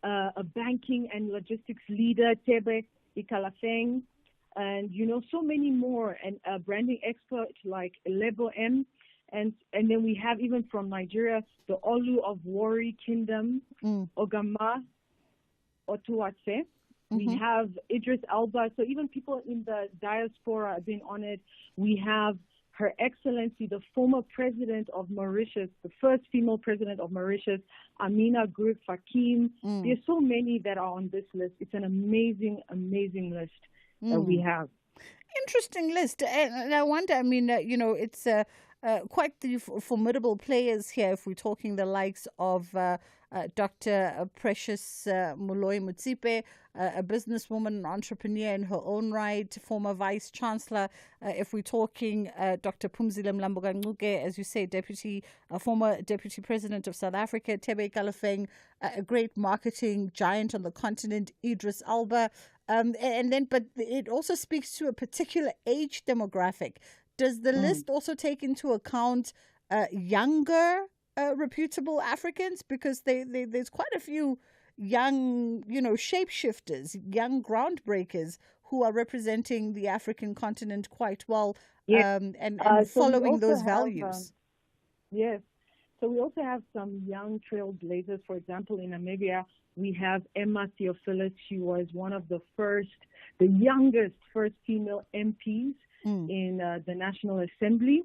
a banking and logistics leader, Tebe Ikalafeng, and, so many more, and a branding expert like Lebo M. And then we have, even from Nigeria, the Olu of Wari Kingdom, Ogama Otuwatse. We have Idris Elba. So even people in the diaspora are being honored. We have Her Excellency, the former president of Mauritius, the first female president of Mauritius, Amina Guruk Fakim. There's so many that are on this list. It's an amazing, amazing list that we have. Interesting list. And I wonder, it's quite the formidable players here, if we're talking the likes of Dr. Precious Moloi Mutsipe, a businesswoman, an entrepreneur in her own right, former vice chancellor. If we're talking Dr. Phumzile Mlambo-Ngcuke, as you say, former deputy president of South Africa, Tebe Ikalafeng, a great marketing giant on the continent, Idris Elba. But it also speaks to a particular age demographic. Does the list also take into account younger reputable Africans? Because there's quite a few young, shapeshifters, young groundbreakers who are representing the African continent quite well, and following those values. Yes. So we also have some young trailblazers. For example, in Namibia, we have Emma Theophilus. She was one of the youngest female MPs in the National Assembly.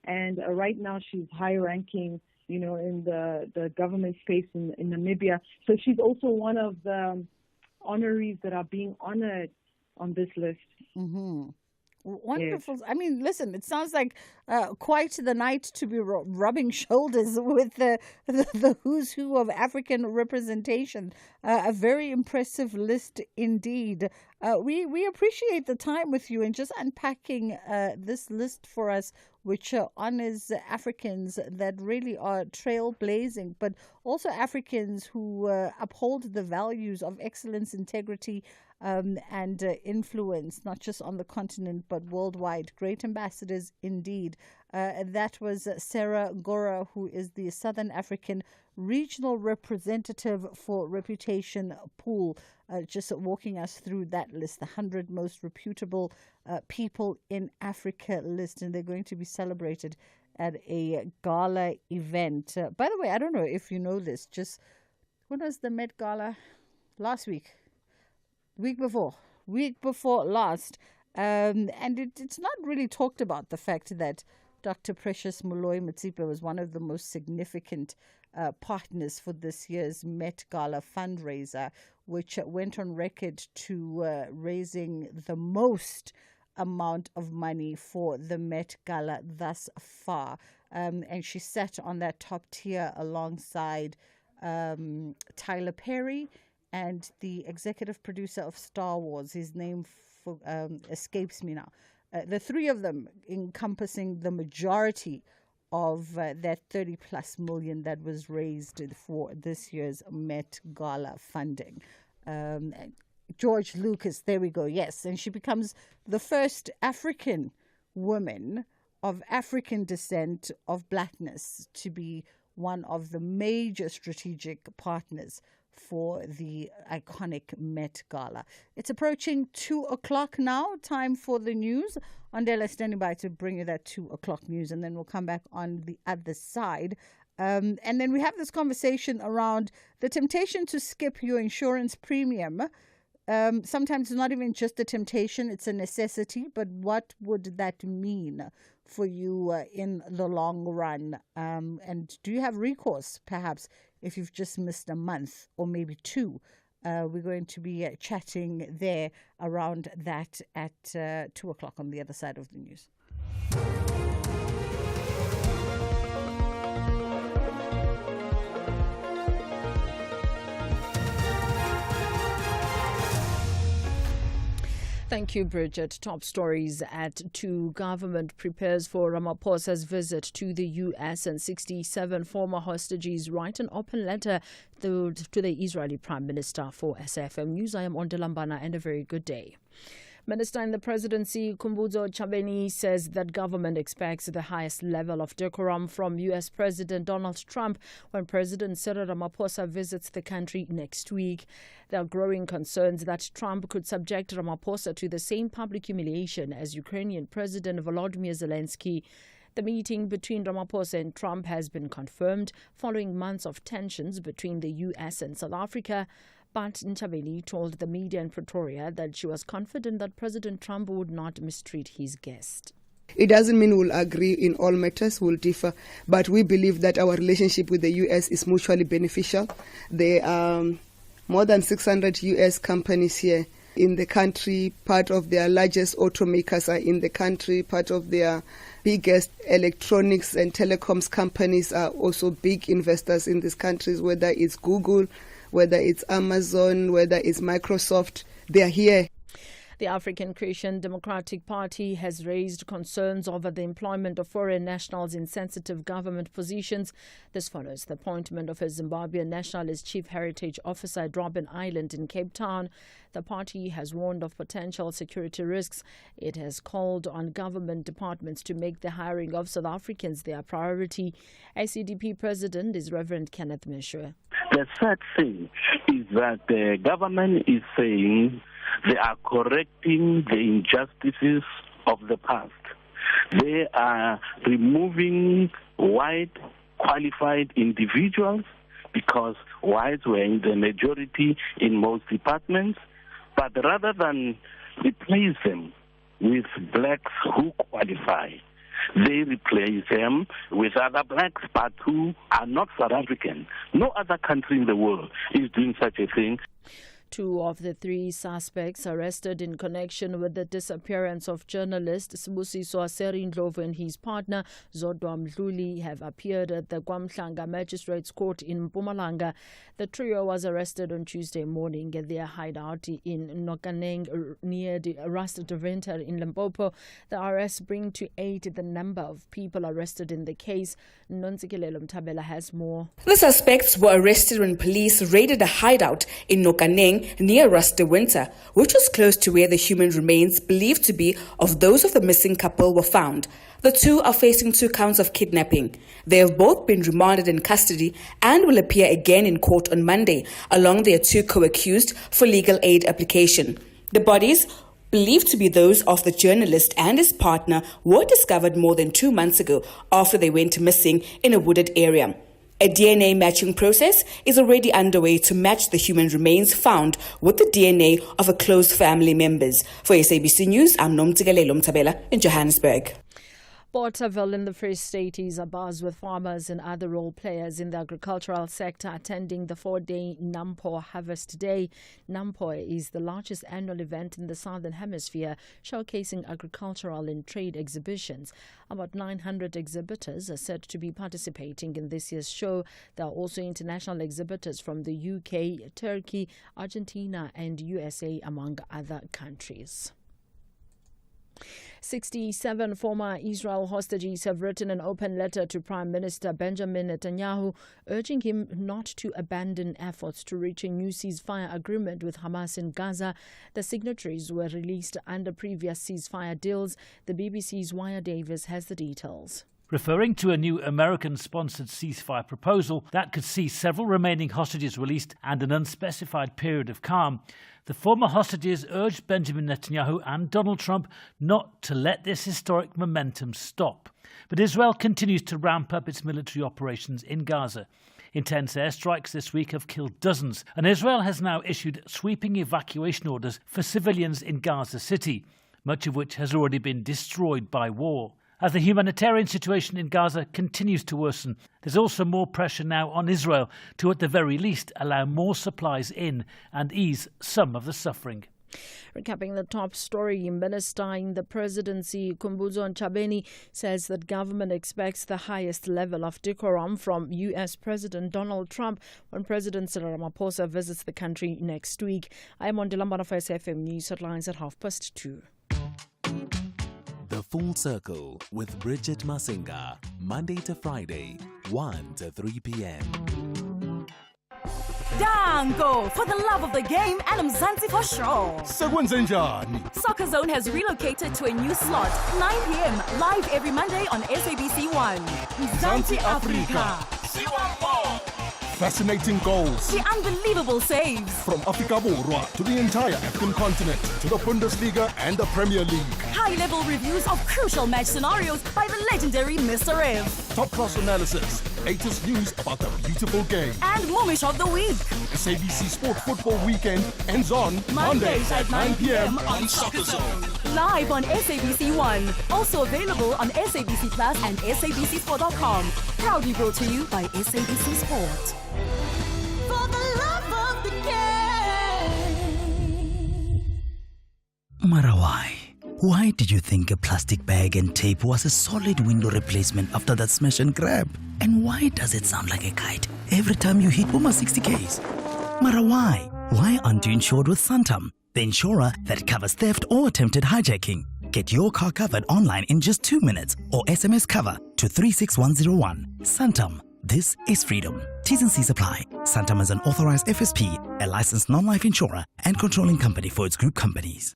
And right now she's high-ranking, in the government space in Namibia. So she's also one of the honorees that are being honored on this list. Wonderful. I mean, listen, it sounds like quite the night to be rubbing shoulders with the who's who of African representation. A very impressive list indeed. We appreciate the time with you and just unpacking this list for us, which honors Africans that really are trailblazing, but also Africans who uphold the values of excellence, integrity, and influence, not just on the continent, but worldwide. Great ambassadors indeed. That was Sarah Gora, who is the Southern African Regional Representative for Reputation Pool, just walking us through that list, the 100 most reputable people in Africa list, and they're going to be celebrated at a gala event. By the way, I don't know if you know this, just when was the Met Gala? Last week. Week before last, and it's not really talked about, the fact that Dr. Precious Moloi Motsepe was one of the most significant partners for this year's Met Gala fundraiser, which went on record to raising the most amount of money for the Met Gala thus far. And she sat on that top tier alongside Tyler Perry and the executive producer of Star Wars. His name escapes me now. The three of them encompassing the majority of that 30 plus million that was raised for this year's Met Gala funding. George Lucas, there we go, yes. And she becomes the first African woman of African descent of blackness to be one of the major strategic partners for the iconic Met Gala. It's approaching 2:00 now, time for the news. Andela standing by to bring you that 2:00 news, and then we'll come back on the other side. And then we have this conversation around the temptation to skip your insurance premium. Sometimes it's not even just a temptation, it's a necessity, but what would that mean for you in the long run? And do you have recourse, perhaps, if you've just missed a month or maybe two? We're going to be chatting there around that at 2:00 on the other side of the news. Thank you, Bridget. Top stories at 2. Government prepares for Ramaphosa's visit to the U.S. and 67 former hostages write an open letter to the Israeli Prime Minister. For SFM News, I am Ondelambana, and a very good day. Minister in the Presidency, Khumbudzo Ntshavheni, says that government expects the highest level of decorum from U.S. President Donald Trump when President Cyril Ramaphosa visits the country next week. There are growing concerns that Trump could subject Ramaphosa to the same public humiliation as Ukrainian President Volodymyr Zelensky. The meeting between Ramaphosa and Trump has been confirmed following months of tensions between the U.S. and South Africa. But Ntshavheni told the media in Pretoria that she was confident that President Trump would not mistreat his guest. It doesn't mean we'll agree in all matters, we'll differ, but we believe that our relationship with the U.S. is mutually beneficial. There are more than 600 U.S. companies here in the country. Part of their largest automakers are in the country. Part of their biggest electronics and telecoms companies are also big investors in these countries, whether it's Google, whether it's Amazon, whether it's Microsoft. They are here. The African Christian Democratic Party has raised concerns over the employment of foreign nationals in sensitive government positions. This follows the appointment of a Zimbabwean national as Chief Heritage Officer at Robben Island in Cape Town. The party has warned of potential security risks. It has called on government departments to make the hiring of South Africans their priority. ACDP President is Reverend Kenneth Meshwe. The sad thing is that the government is saying they are correcting the injustices of the past. They are removing white qualified individuals because whites were in the majority in most departments. But rather than replace them with blacks who qualify, they replace them with other blacks, but who are not South African. No other country in the world is doing such a thing. Two of the three suspects arrested in connection with the disappearance of journalist Sibusiso Serindlovu and his partner Zodwa Mdluli have appeared at the KwaMhlanga Magistrates Court in Mpumalanga. The trio was arrested on Tuesday morning at their hideout in Nokaneng near the Rust Deventer in Limpopo. The arrests bring to 8 the number of people arrested in the case. Nontsikelelo Mtabela has more. The suspects were arrested when police raided a hideout in Nokaneng near Rust Deventer, which was close to where the human remains believed to be of those of the missing couple were found. The two are facing 2 counts of kidnapping. They have both been remanded in custody and will appear again in court on Monday, along their 2 co-accused for legal aid application. The bodies, believed to be those of the journalist and his partner, were discovered more than 2 months ago after they went missing in a wooded area. A DNA matching process is already underway to match the human remains found with the DNA of a close family members. For SABC News, I'm Nomtsikelelo Mtabela in Johannesburg. Porterville in the Free State is abuzz with farmers and other role players in the agricultural sector attending the 4-day Nampo Harvest Day. Nampo is the largest annual event in the Southern Hemisphere, showcasing agricultural and trade exhibitions. About 900 exhibitors are said to be participating in this year's show. There are also international exhibitors from the UK, Turkey, Argentina and USA, among other countries. 67 former Israel hostages have written an open letter to Prime Minister Benjamin Netanyahu, urging him not to abandon efforts to reach a new ceasefire agreement with Hamas in Gaza. The signatories were released under previous ceasefire deals. The BBC's Waya Davis has the details. Referring to a new American-sponsored ceasefire proposal that could see several remaining hostages released and an unspecified period of calm, the former hostages urged Benjamin Netanyahu and Donald Trump not to let this historic momentum stop. But Israel continues to ramp up its military operations in Gaza. Intense airstrikes this week have killed dozens, and Israel has now issued sweeping evacuation orders for civilians in Gaza City, much of which has already been destroyed by war. As the humanitarian situation in Gaza continues to worsen, there's also more pressure now on Israel to, at the very least, allow more supplies in and ease some of the suffering. Recapping the top story, Minister in the Presidency, Khumbudzo Ntshavheni, says that government expects the highest level of decorum from U.S. President Donald Trump when President Cyril Ramaphosa visits the country next week. I am on Dilambana for SFM News headlines at 2:30. The Full Circle with Bridget Masinga, Monday to Friday, 1 to 3 p.m. Dango, for the love of the game and Mzansi for sure. Sekwenzenjani? Soccer Zone has relocated to a new slot, 9 p.m. live every Monday on SABC 1. Mzansi Africa. Fascinating goals. The unbelievable saves. From Africa Borwa to the entire African continent to the Bundesliga and the Premier League. High-level reviews of crucial match scenarios by the legendary Mr. F. Top-class analysis, latest news about the beautiful game. And Momish of the Week. SABC Sport Football Weekend ends on Mondays at 9 p.m. on Soccer Zone. Live on SABC 1. Also available on SABC Plus and SABCSport.com. Proudly brought to you by SABC Sport. For the love of the game. Marawai, why did you think a plastic bag and tape was a solid window replacement after that smash and grab? And why does it sound like a kite every time you hit Puma 60Ks? Marawai, why aren't you insured with Santam, the insurer that covers theft or attempted hijacking? Get your car covered online in just 2 minutes or SMS cover to 36101. Santam. This is freedom. T's and C's apply. Santam is an authorized FSP, a licensed non-life insurer and controlling company for its group companies.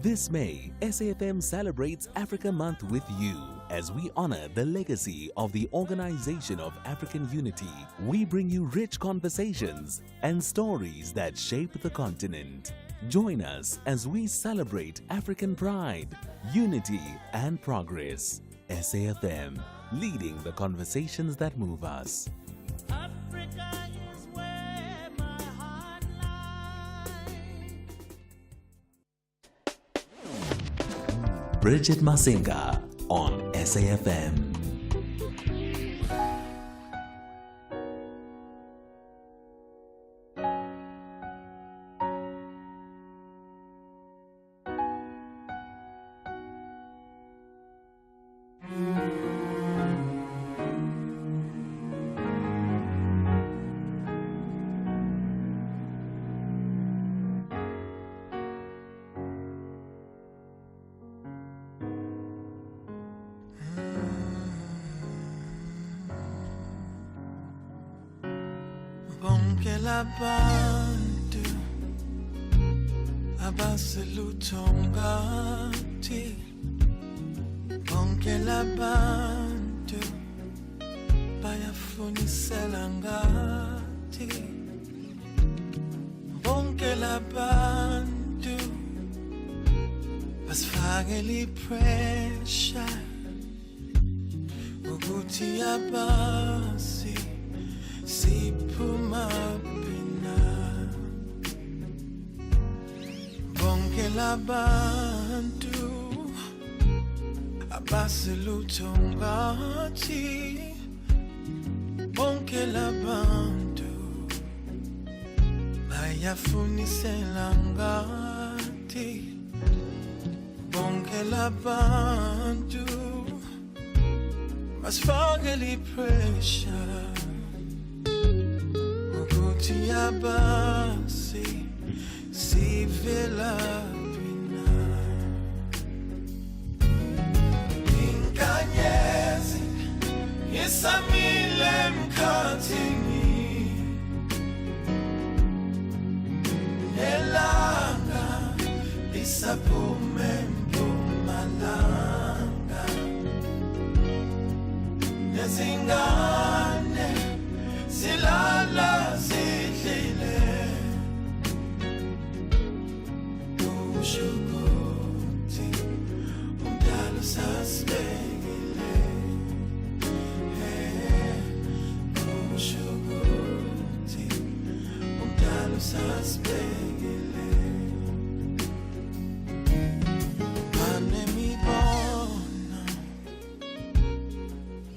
This May, SAFM celebrates Africa Month with you. As we honor the legacy of the Organization of African Unity, we bring you rich conversations and stories that shape the continent. Join us as we celebrate African pride, unity, and progress. SAFM, leading the conversations that move us. Bridget Masinga on SAFM. Bonke labantu abaselutho ngathi, bonke labantu bayafunisela ngathi, bonke labantu basifakela ipressure ukuthi abasi siphuma bina, bonke labantu abaselutho ngathi, bonke labantu bayafunisela ngathi, bonke labantu basifakela ipressure ukuthi abasi sivela bina, inkanyezi isamile emkhathini, nelanga lisaphume empumalanga, nezingane silala zidlile, usho ukuthi umdalo sasibekile, usho ukuthi umdalo sasibekile. Banemibono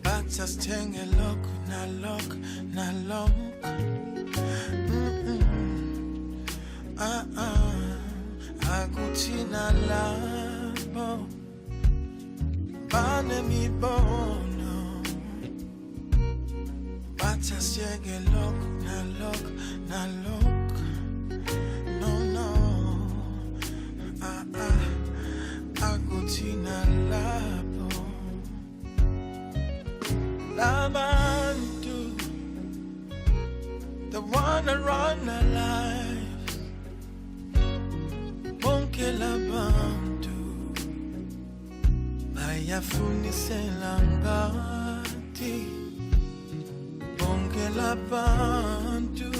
bathi asithenge lokhu nalokhu nalokhu, akuthina labo banemibono bathi asiyeke lokhu nalokhu nalokhu, no, akuthina labo labantu that wanna run our lives, bonke labantu bayafunisela ngathi, bonke labantu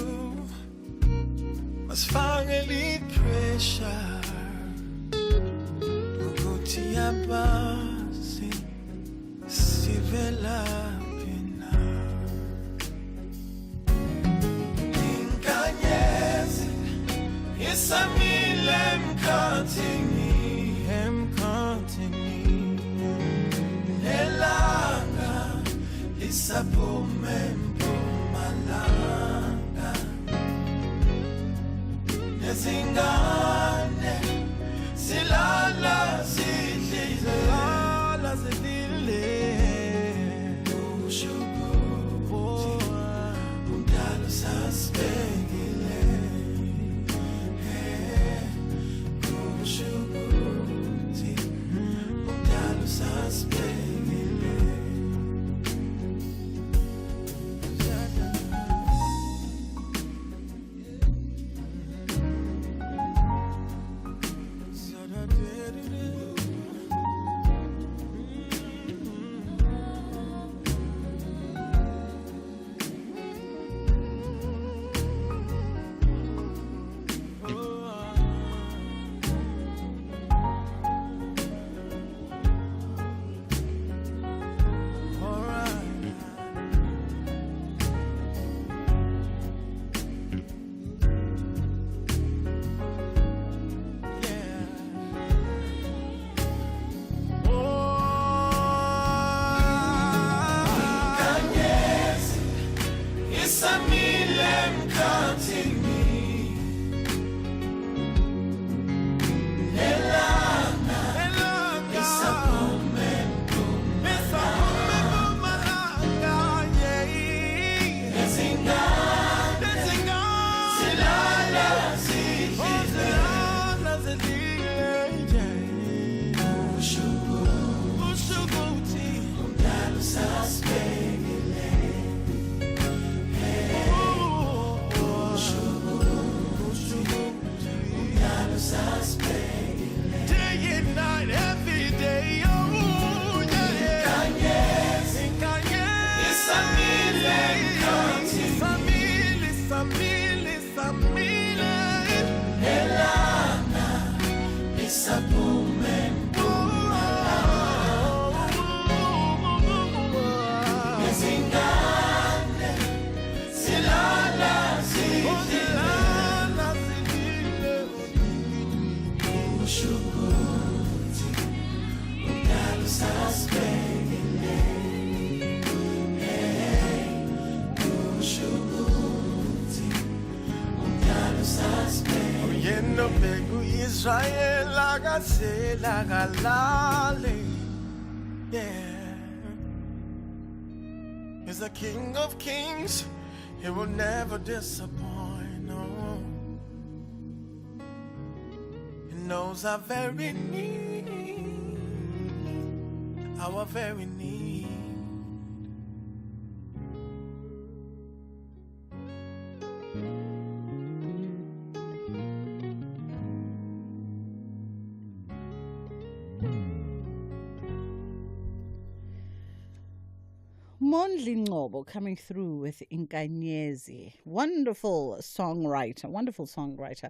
basifakela ipressure ukuthi abasi sivela bina, inkanyezi isamile emkhathini, nelanga lisaphume empumalanga, nezingane silala zidlile, usho ukuthi umdalo sasibekile, usho ukuthi umdalo sasibekile. Oyendo begu Israel agasela galale. Yeah. He's the King of Kings. He will never disappoint. No. He knows our very need. Our very need. Mondli Ngcobo coming through with Inkanyezi. Wonderful songwriter.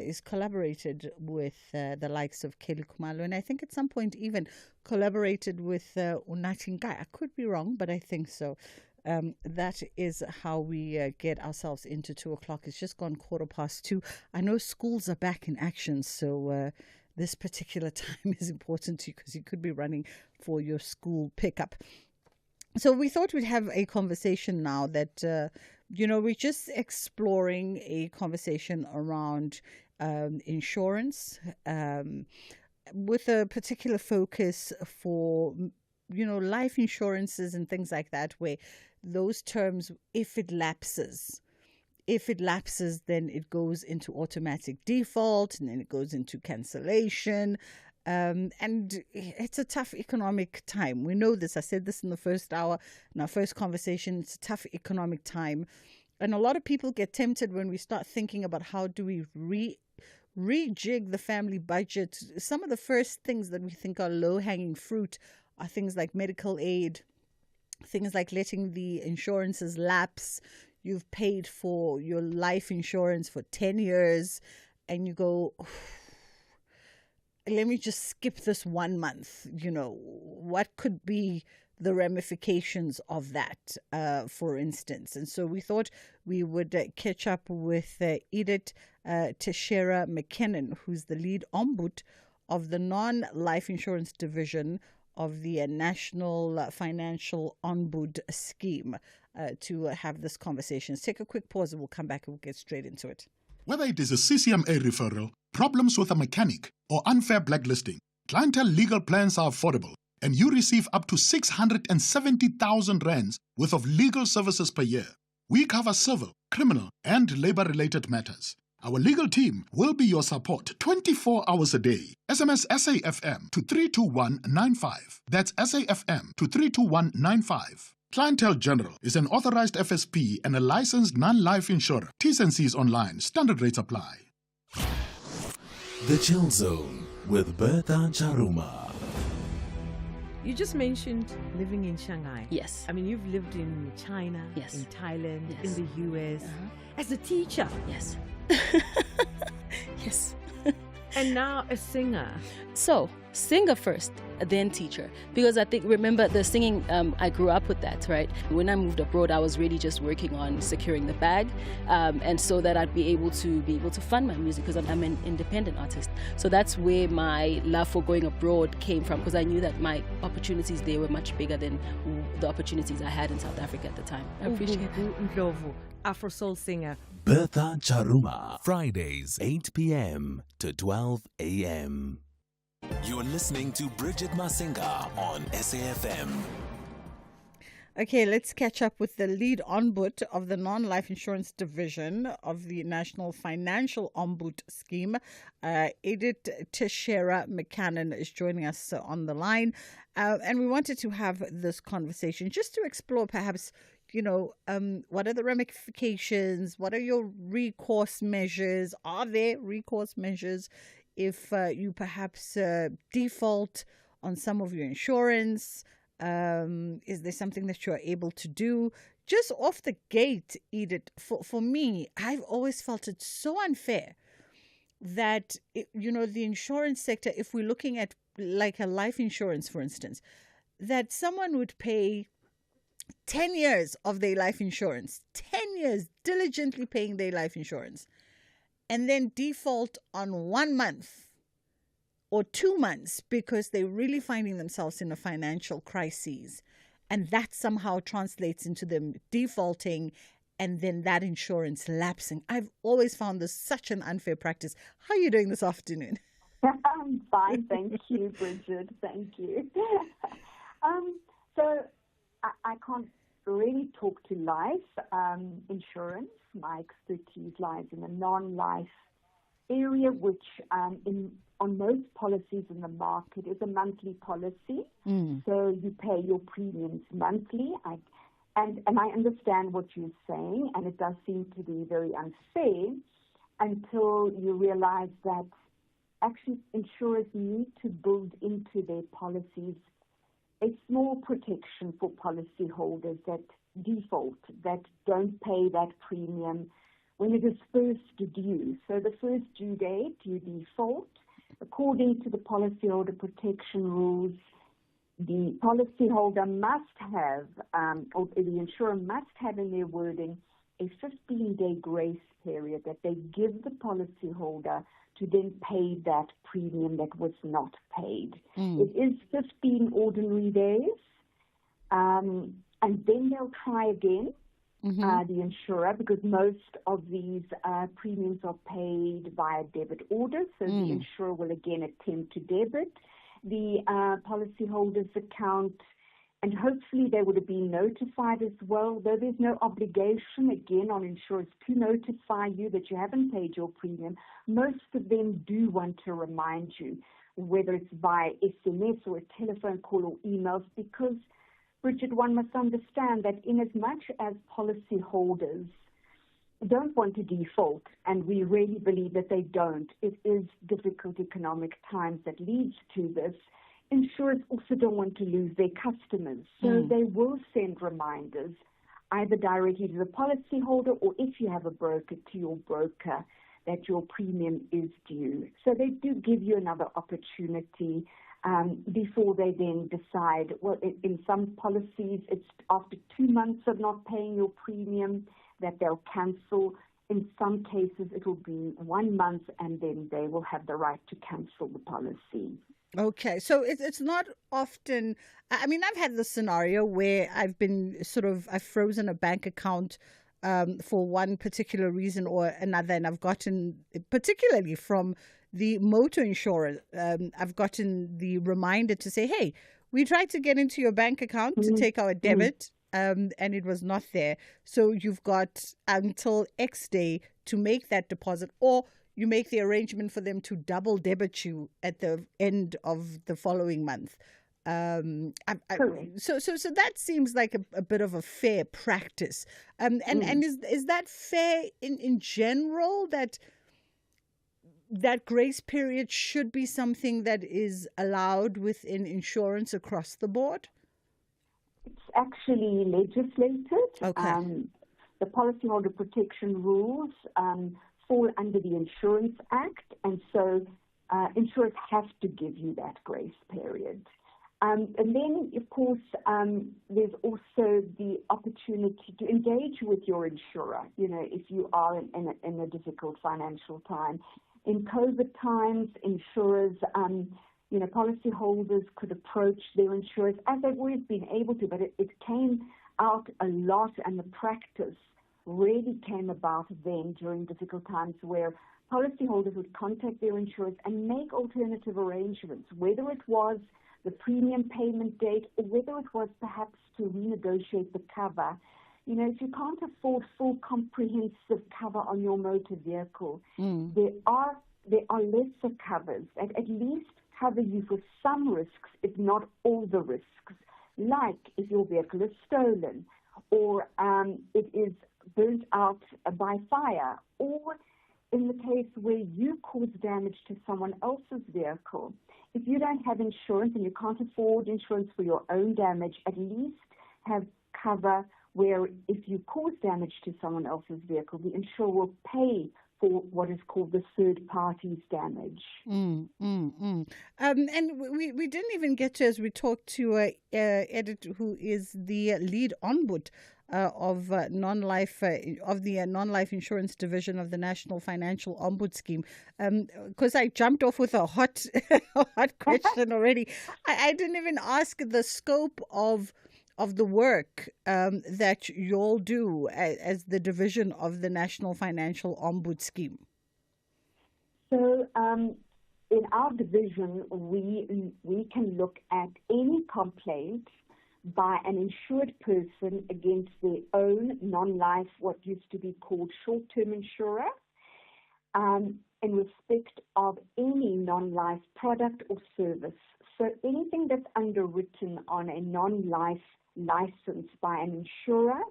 Is collaborated with the likes of Kelly Khumalo, and I think at some point even collaborated with Unathi Nkai. I could be wrong, but I think so. That is how we get ourselves into 2 o'clock. It's just gone 2:15. I know schools are back in action, so this particular time is important to you because you could be running for your school pickup. So we thought we'd have a conversation now that, we're just exploring a conversation around insurance with a particular focus for, life insurances and things like that, where those terms, if it lapses, then it goes into automatic default and then it goes into cancellation. And it's a tough economic time. We know this. I said this in the first hour, in our first conversation. It's a tough economic time. And a lot of people get tempted when we start thinking about how do we rejig the family budget. Some of the first things that we think are low-hanging fruit are things like medical aid, things like letting the insurances lapse. You've paid for your life insurance for 10 years and you go, let me just skip this 1 month. What could be the ramifications of that, for instance? And so we thought we would catch up with Edith Teixeira McKinnon, who's the lead ombud of the non-life insurance division of the National Financial Ombud Scheme, to have this conversation. Let's take a quick pause and we'll come back and we'll get straight into it. Whether it is a CCMA referral, problems with a mechanic, or unfair blacklisting, clientele legal plans are affordable, and you receive up to 670,000 rands worth of legal services per year. We cover civil, criminal, and labor-related matters. Our legal team will be your support 24 hours a day. SMS SAFM to 32195. That's SAFM to 32195. Clientele General is an authorized FSP and a licensed non-life insurer. T's and C's online. Standard rates apply. The Chill Zone with Bertha Charuma. You just mentioned living in Shanghai. Yes. I mean, you've lived in China, yes, in Thailand, yes, in the US. As a teacher. Yes. Yes. And now a singer. So, singer first, then teacher. Because I think, remember the singing, I grew up with that, right? When I moved abroad, I was really just working on securing the bag, and so that I'd be able to fund my music, because I'm an independent artist. So that's where my love for going abroad came from, because I knew that my opportunities there were much bigger than the opportunities I had in South Africa at the time. I appreciate that. Ndlovu, Afro soul singer. Bertha Charuma, Fridays 8 p.m. to 12 a.m. You're listening to Bridget Masinga on SAFM. Okay, let's catch up with the lead ombud of the non-life insurance division of the National Financial Ombud Scheme. Edith Teixeira McKinnon is joining us on the line. And we wanted to have this conversation just to explore perhaps, what are the ramifications? What are your recourse measures? Are there recourse measures if you perhaps default on some of your insurance? Is there something that you're able to do? Just off the gate, Edith, for me, I've always felt it so unfair that, the insurance sector, if we're looking at like a life insurance, for instance, that someone would pay 10 years of their life insurance, 10 years diligently paying their life insurance, and then default on 1 month or 2 months because they're really finding themselves in a financial crisis. And that somehow translates into them defaulting and then that insurance lapsing. I've always found this such an unfair practice. How are you doing this afternoon? I'm fine, thank you, Bridget. Thank you. So I can't really talk to life insurance. My expertise lies in the non-life area, which on most policies in the market is a monthly policy. So you pay your premiums monthly. And I understand what you're saying, and it does seem to be very unfair until you realize that actually insurers need to build into their policies a small protection for policyholders that default, that don't pay that premium when it is first due. So the first due date, you default. According to the policyholder protection rules, the policyholder must have, or the insurer must have in their wording, a 15-day grace period that they give the policyholder to then pay that premium that was not paid. It is 15 ordinary days, and then they'll try again, the insurer, because most of these premiums are paid via debit order, so the insurer will again attempt to debit the policyholder's account, and hopefully they would have been notified as well, though there's no obligation, again, on insurers to notify you that you haven't paid your premium. Most of them do want to remind you, whether it's via SMS or a telephone call or emails, because, Bridget, one must understand that in as much as policyholders don't want to default, and we really believe that they don't, it is difficult economic times that leads to this. Insurers also don't want to lose their customers, so they will send reminders either directly to the policyholder or, if you have a broker, to your broker that your premium is due. So they do give you another opportunity before they then decide. Well, in some policies, it's after 2 months of not paying your premium that they'll cancel. In some cases, it will be 1 month, and then they will have the right to cancel the policy. Okay, so it's not often. I mean, I've had this scenario where I've frozen a bank account for one particular reason or another, and I've gotten, particularly from the motor insurer, I've gotten the reminder to say, hey, we tried to get into your bank account to take our debit, and it was not there. So you've got until X day to make that deposit, or you make the arrangement for them to double debit you at the end of the following month. So that seems like a bit of a fair practice. And is that fair in general, that grace period should be something that is allowed within insurance across the board? It's actually legislated. Okay. The policyholder protection rules fall under the Insurance Act, and so insurers have to give you that grace period. And then, of course, there's also the opportunity to engage with your insurer, if you are in a difficult financial time. In COVID times, insurers, policyholders could approach their insurers, as they've always been able to, but it came out a lot, and the practice really came about then during difficult times, where policyholders would contact their insurers and make alternative arrangements, whether it was the premium payment date or whether it was perhaps to renegotiate the cover. If you can't afford full comprehensive cover on your motor vehicle, there are lesser covers that at least cover you for some risks, if not all the risks, like if your vehicle is stolen or it is burnt out by fire, or in the case where you cause damage to someone else's vehicle. If you don't have insurance and you can't afford insurance for your own damage, at least have cover where if you cause damage to someone else's vehicle, the insurer will pay for what is called the third party's damage. And we didn't even get to, as we talked to Edith, who is the lead ombud of non-life of the non-life insurance division of the National Financial Ombud Scheme. Because I jumped off with a hot question already. I didn't even ask the scope of the work that you all do as the division of the National Financial Ombud Scheme. So in our division, we can look at any complaint by an insured person against their own non-life, what used to be called short-term insurer, in respect of any non-life product or service. So anything that's underwritten on a non-life license by an insurer,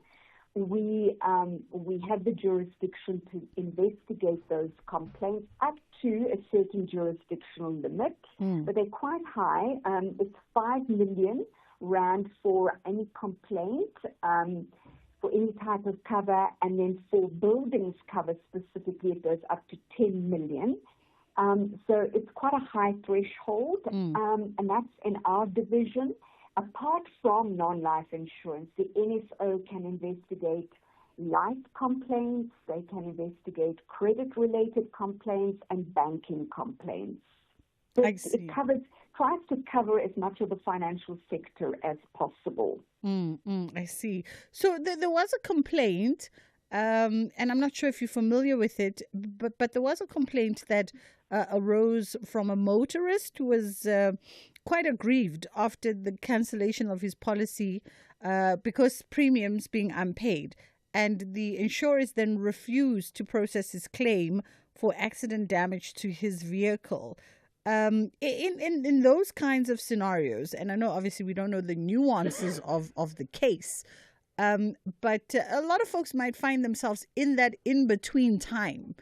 we have the jurisdiction to investigate those complaints up to a certain jurisdictional limit, but they're quite high. It's 5 million rand for any complaint, for any type of cover, and then for buildings cover specifically, it goes up to 10 million. So it's quite a high threshold, and that's in our division. Apart from non-life insurance, the NSO can investigate life complaints, they can investigate credit-related complaints, and banking complaints. So it tries to cover as much of the financial sector as possible. I see. So there was a complaint, and I'm not sure if you're familiar with it, but there was a complaint that arose from a motorist who was quite aggrieved after the cancellation of his policy because premiums being unpaid. And the insurers then refused to process his claim for accident damage to his vehicle. In those kinds of scenarios, and I know obviously we don't know the nuances of the case, but a lot of folks might find themselves in that in-between time.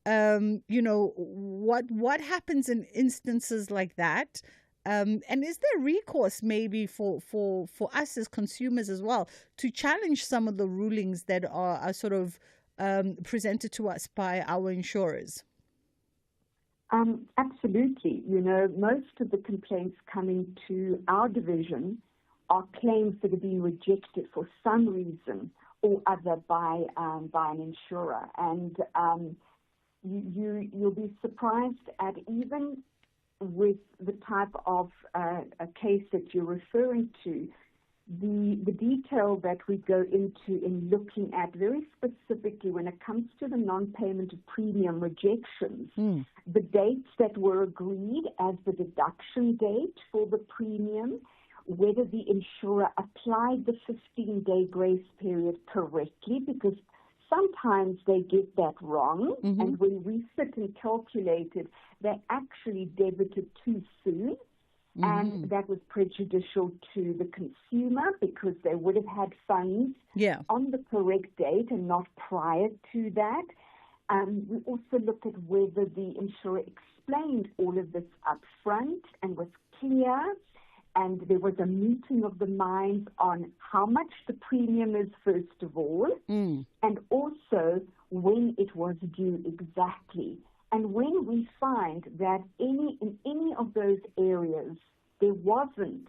What happens in instances like that? And is there recourse maybe for us as consumers as well to challenge some of the rulings that are sort of presented to us by our insurers? Absolutely. Most of the complaints coming to our division are claims that have been rejected for some reason or other by an insurer. And you'll be surprised at even with the type of a case that you're referring to, the detail that we go into in looking at very specifically when it comes to the non-payment of premium rejections, the dates that were agreed as the deduction date for the premium, whether the insurer applied the 15-day grace period correctly, because sometimes they get that wrong, and when we sit and calculate it, they actually debited too soon, and that was prejudicial to the consumer because they would have had funds on the correct date and not prior to that. We also look at whether the insurer explained all of this up front and was clear, and there was a meeting of the minds on how much the premium is, first of all, and also when it was due exactly. And when we find that in any of those areas there wasn't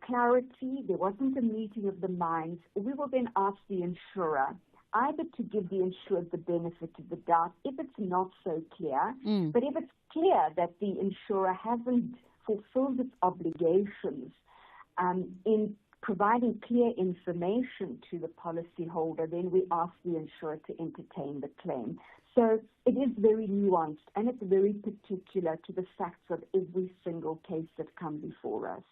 clarity, there wasn't a meeting of the minds, we will then ask the insurer either to give the insured the benefit of the doubt if it's not so clear, but if it's clear that the insurer hasn't fulfilled its obligations in providing clear information to the policyholder, then we ask the insurer to entertain the claim. So it is very nuanced and it's very particular to the facts of every single case that come before us.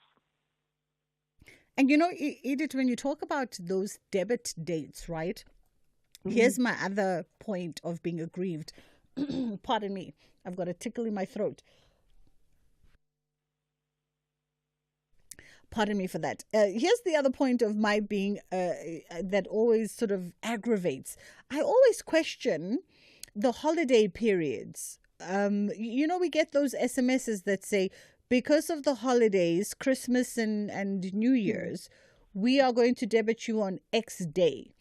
And Edith, when you talk about those debit dates, right? Here's my other point of being aggrieved. Pardon me, I've got a tickle in my throat. Pardon me for that. Here's the other point of my being that always sort of aggravates. I always question the holiday periods. We get those SMSs that say, because of the holidays, Christmas and New Year's, we are going to debit you on X day.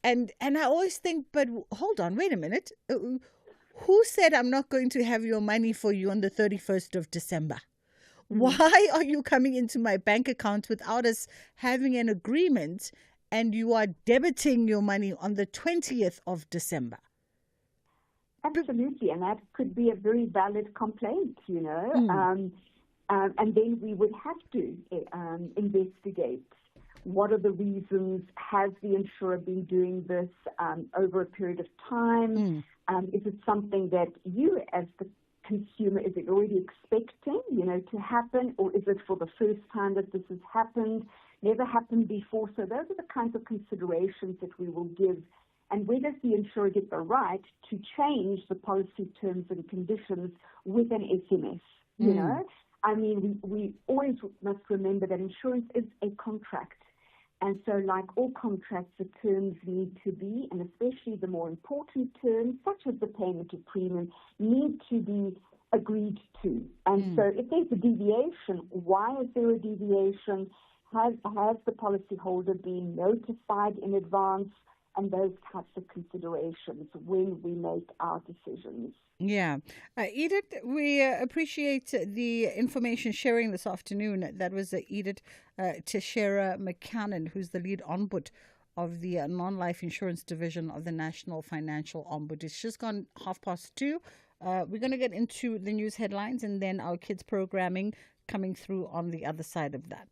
And I always think, but hold on, wait a minute. Who said I'm not going to have your money for you on the 31st of December? Why are you coming into my bank account without us having an agreement and you are debiting your money on the 20th of December. Absolutely, and that could be a very valid complaint, you know. And then we would have to investigate what are the reasons. Has the insurer been doing this over a period of time? Is it something that you as the consumer, is it already expecting, you know, to happen, or is it for the first time that this has happened, never happened before? So those are the kinds of considerations that we will give. And where does the insurer get the right to change the policy terms and conditions with an SMS, you know? I mean, we always must remember that insurance is a contract. And so like all contracts, the terms need to be, and especially the more important terms, such as the payment of premium, need to be agreed to. And so if there's a deviation, why is there a deviation? Has the policyholder been notified in advance? And those types of considerations when we make our decisions. Yeah. Edith, we appreciate the information sharing this afternoon. That was Edith Teixeira McCannon, who's the lead ombud of the non-life insurance division of the National Financial Ombud. It's just gone 2:30. We're going to get into the news headlines and then our kids programming coming through on the other side of that.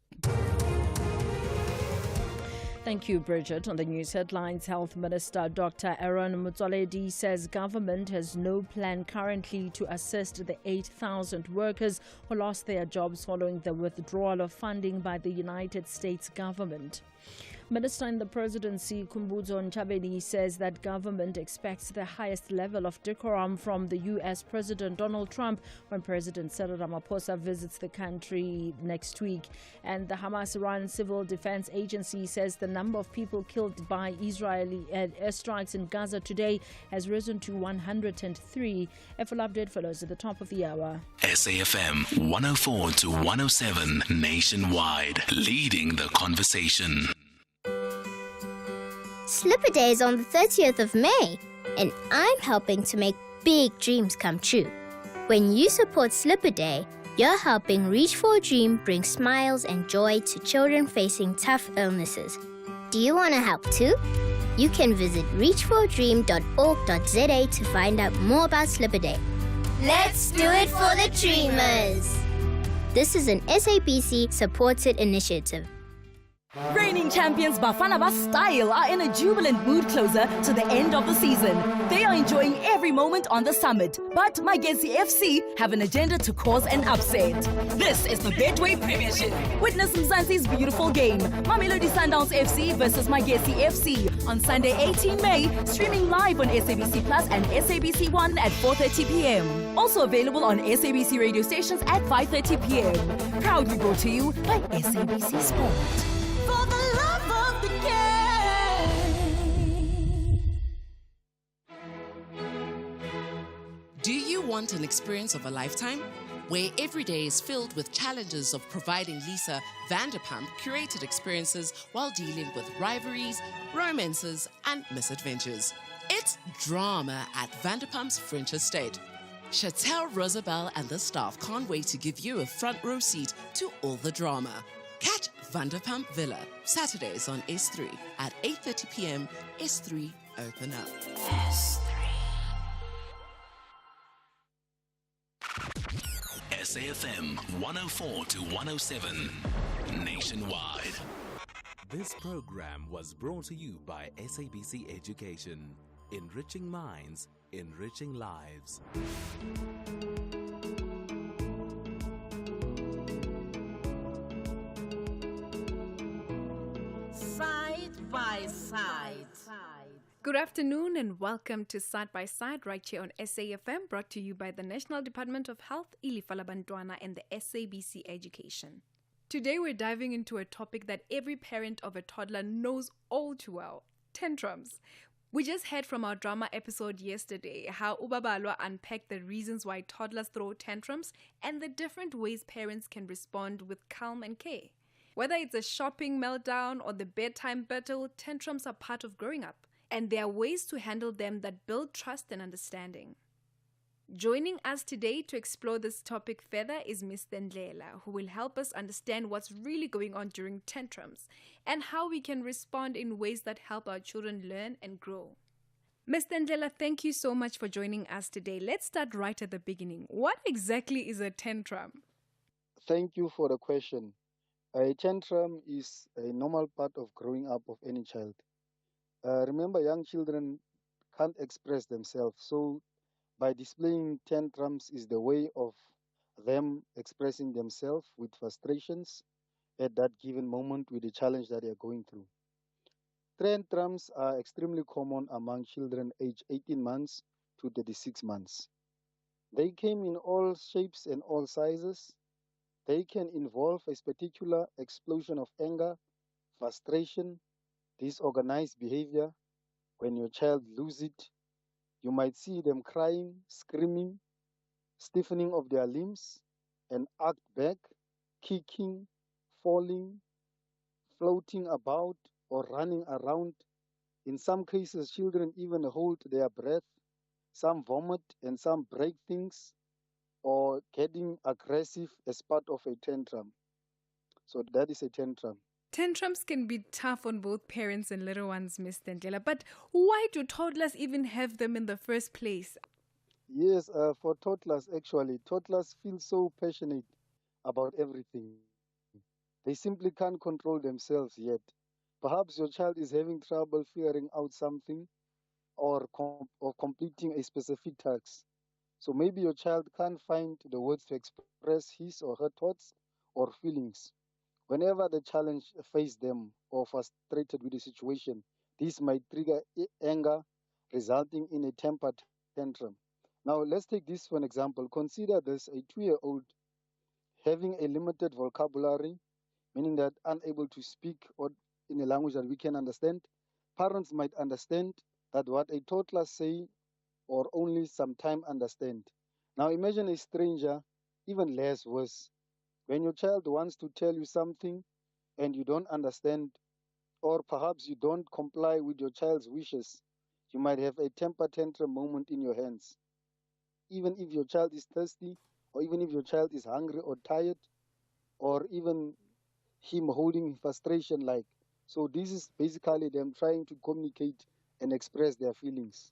Thank you, Bridget. On the news headlines, Health Minister Dr. Aaron Motsoaledi says government has no plan currently to assist the 8,000 workers who lost their jobs following the withdrawal of funding by the United States government. Minister in the Presidency, Khumbudzo Ntshavheni, says that government expects the highest level of decorum from the U.S. President Donald Trump when President Cyril Ramaphosa visits the country next week. And the Hamas-Iran Civil Defense Agency says the number of people killed by Israeli airstrikes in Gaza today has risen to 103. A full update follows at the top of the hour. SAFM 104 to 107 nationwide, leading the conversation. Slipper Day is on the 30th of May, and I'm helping to make big dreams come true. When you support Slipper Day, you're helping Reach for a Dream bring smiles and joy to children facing tough illnesses. Do you want to help too? You can visit reachforadream.org.za to find out more about Slipper Day. Let's do it for the dreamers! This is an SABC-supported initiative. Reigning champions Bafana Style are in a jubilant mood closer to the end of the season. They are enjoying every moment on the summit, but Magesi FC have an agenda to cause an upset. This is the Betway Premiership. Witness Mzansi's beautiful game, Mamelodi Sundowns FC versus Magesi FC on Sunday 18 May, streaming live on SABC Plus and SABC One at 4:30 p.m. Also available on SABC radio stations at 5:30 p.m. Proudly brought to you by SABC Sport. For the love of the game. Do you want an experience of a lifetime? Where every day is filled with challenges of providing Lisa Vanderpump curated experiences while dealing with rivalries, romances, and misadventures. It's drama at Vanderpump's French Estate. Chantel Rosabelle and the staff can't wait to give you a front row seat to all the drama. Catch Vanderpump Villa, Saturdays on S3 at 8:30 p.m. S3 open up. SAFM 104 to 107 nationwide. This program was brought to you by SABC Education. Enriching minds, enriching lives. Side by Side. Good afternoon and welcome to Side by Side right here on SAFM, brought to you by the National Department of Health, Ilifa Labantwana, and the SABC Education. Today we're diving into a topic that every parent of a toddler knows all too well: tantrums. We just heard from our drama episode yesterday how Ubabalwa unpacked the reasons why toddlers throw tantrums and the different ways parents can respond with calm and care. Whether it's a shopping meltdown or the bedtime battle, tantrums are part of growing up, and there are ways to handle them that build trust and understanding. Joining us today to explore this topic further is Ms. Ndlela, who will help us understand what's really going on during tantrums and how we can respond in ways that help our children learn and grow. Ms. Ndlela, thank you so much for joining us today. Let's start right at the beginning. What exactly is a tantrum? Thank you for the question. A tantrum is a normal part of growing up of any child. Remember, young children can't express themselves, so by displaying tantrums is the way of them expressing themselves with frustrations at that given moment with the challenge that they are going through. Tantrums are extremely common among children aged 18 months to 36 months. They came in all shapes and all sizes. They can involve a particular explosion of anger, frustration, disorganized behavior. When your child loses it, you might see them crying, screaming, stiffening of their limbs, and act back, kicking, falling, floating about, or running around. In some cases, children even hold their breath. Some vomit and some break things or getting aggressive as part of a tantrum. So that is a tantrum. Tantrums can be tough on both parents and little ones, Ms. Ndlela, but why do toddlers even have them in the first place? Yes, for toddlers, actually, toddlers feel so passionate about everything. They simply can't control themselves yet. Perhaps your child is having trouble figuring out something or completing a specific task. So maybe your child can't find the words to express his or her thoughts or feelings. Whenever the challenge faces them or frustrated with the situation, this might trigger anger, resulting in a temper tantrum. Now, let's take this for an example. Consider this: a 2-year-old having a limited vocabulary, meaning that unable to speak or in a language that we can understand. Parents might understand that what a toddler say or only sometime understand. Now imagine a stranger, even less worse. When your child wants to tell you something and you don't understand, or perhaps you don't comply with your child's wishes, you might have a temper tantrum moment in your hands. Even if your child is thirsty, or even if your child is hungry or tired, or even him holding frustration like. So this is basically them trying to communicate and express their feelings.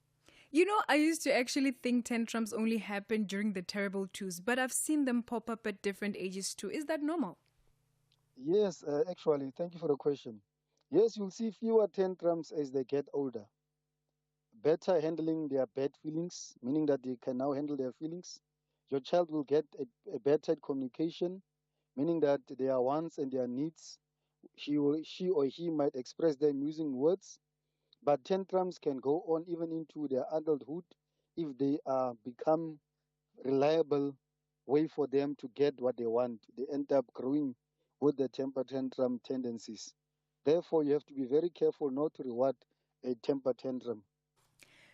You know, I used to actually think tantrums only happen during the terrible twos, but I've seen them pop up at different ages too. Is that normal? Yes, actually, thank you for the question. Yes, you'll see fewer tantrums as they get older. Better handling their bad feelings, meaning that they can now handle their feelings. Your child will get a better communication, meaning that their wants and their needs, she or he might express them using words. But tantrums can go on even into their adulthood if they become reliable way for them to get what they want. They end up growing with the temper tantrum tendencies. Therefore, you have to be very careful not to reward a temper tantrum.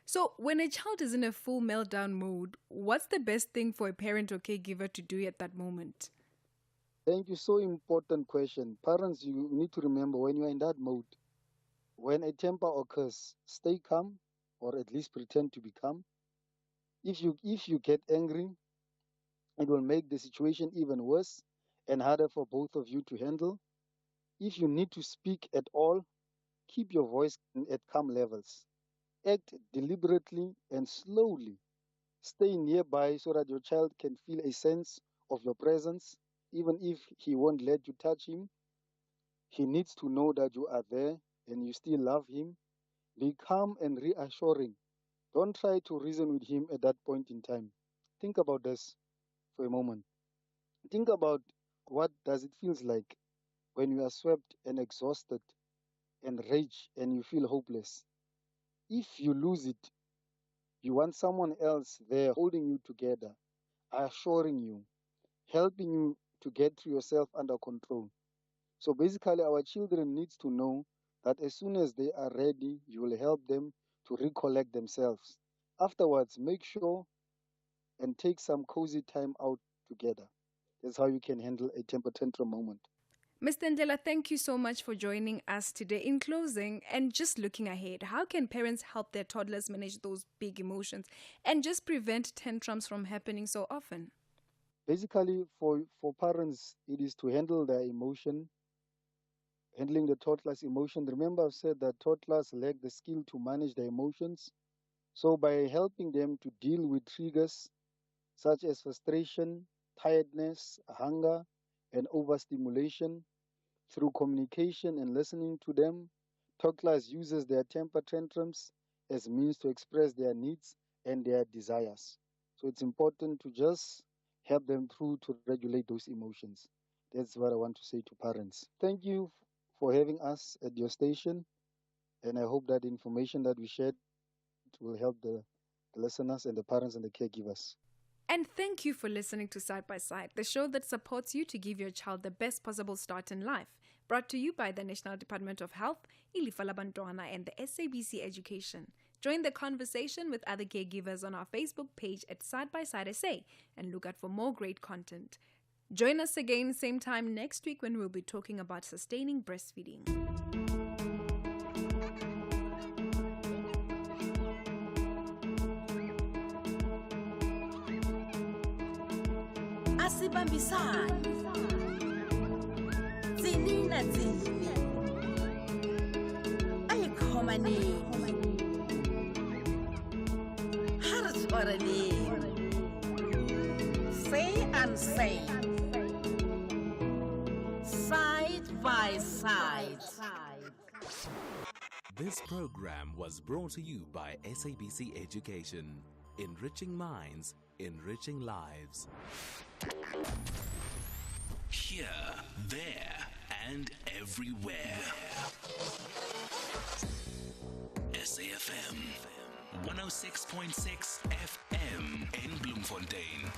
So, when a child is in a full meltdown mode, what's the best thing for a parent or caregiver to do at that moment? Thank you. So important question. Parents, you need to remember when you're in that mode, when a temper occurs, stay calm or at least pretend to be calm. If you get angry, it will make the situation even worse and harder for both of you to handle. If you need to speak at all, keep your voice at calm levels. Act deliberately and slowly. Stay nearby so that your child can feel a sense of your presence. Even if he won't let you touch him, he needs to know that you are there and you still love him. Be calm and reassuring. Don't try to reason with him at that point in time. Think about this for a moment. Think about what does it feels like when you are swept and exhausted and rage and you feel hopeless. If you lose it, you want someone else there holding you together, assuring you, helping you to get yourself under control. So basically, our children needs to know that as soon as they are ready, you will help them to recollect themselves. Afterwards, make sure and take some cozy time out together. That's how you can handle a temper tantrum moment. Mr. Ndlela, thank you so much for joining us today. In closing, and just looking ahead, how can parents help their toddlers manage those big emotions and just prevent tantrums from happening so often? Basically, for parents, it is to handle their emotion, handling the toddler's emotion. Remember, I've said that toddlers lack the skill to manage their emotions. So by helping them to deal with triggers such as frustration, tiredness, hunger, and overstimulation, through communication and listening to them, toddlers uses their temper tantrums as means to express their needs and their desires. So it's important to just help them through to regulate those emotions. That's what I want to say to parents. Thank you for having us at your station, and I hope that the information that we shared will help the listeners and the parents and the caregivers. And thank you for listening to Side by Side, the show that supports you to give your child the best possible start in life. Brought to you by the National Department of Health, Ilifa Labantwana, and the SABC Education. Join the conversation with other caregivers on our Facebook page at Side by Side SA and look out for more great content. Join us again same time next week when we'll be talking about sustaining breastfeeding. Asibambisane Zini na zini Ayikhomaneni Haritsbareleni Say and say Side by side. This program was brought to you by SABC Education. Enriching minds, enriching lives. Here, there, and everywhere. SAFM 106.6 FM in Bloemfontein.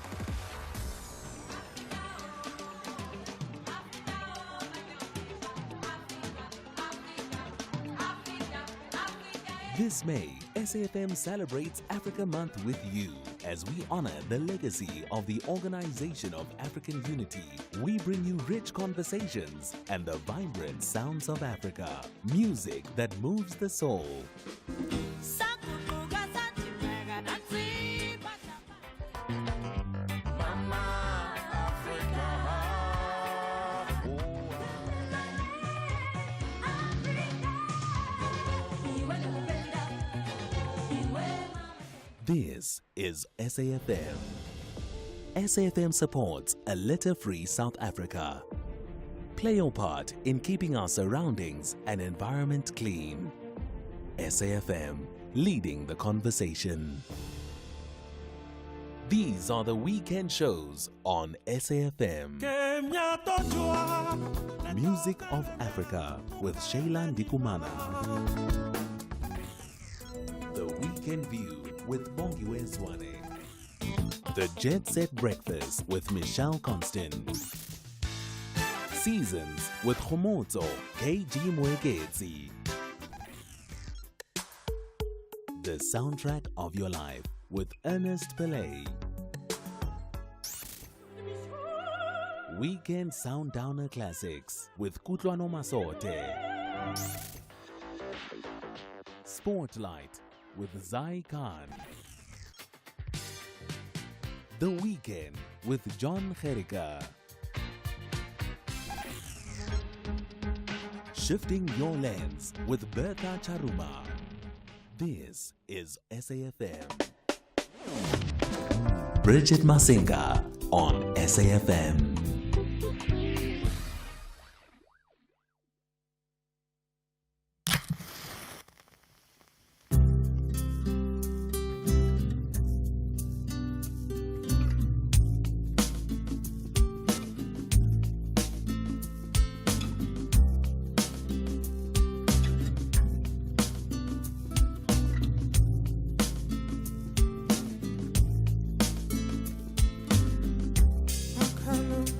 This May, SAFM celebrates Africa Month with you as we honor the legacy of the Organization of African Unity. We bring you rich conversations and the vibrant sounds of Africa. Music that moves the soul. This is SAFM. SAFM supports a litter-free South Africa. Play your part in keeping our surroundings and environment clean. SAFM, leading the conversation. These are the weekend shows on SAFM. Music of Africa with Sheila Ndikumana. The Weekend View with Bongiwe Zwane. The Jet Set Breakfast with Michelle Constant. Seasons with Khomoto KG Mwekezi. The Soundtrack of Your Life with Ernest Pillay. Weekend Soundowner Classics with Kutlwano Masote. Spotlight with Zai Khan. The Weekend with John Kherika. Shifting Your Lens with Bertha Charuma. This is SAFM. Bridget Masinga on SAFM. Kind of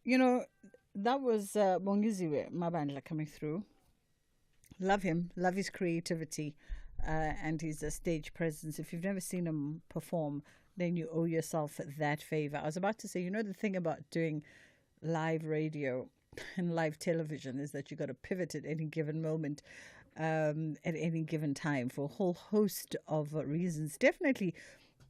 You know, that was Bongiziwe Mabandla coming through. Love him, love his creativity and his stage presence. If you've never seen him perform, then you owe yourself that favor. I was about to say, you know, the thing about doing live radio and live television is that you got to pivot at any given moment, at any given time for a whole host of reasons. Definitely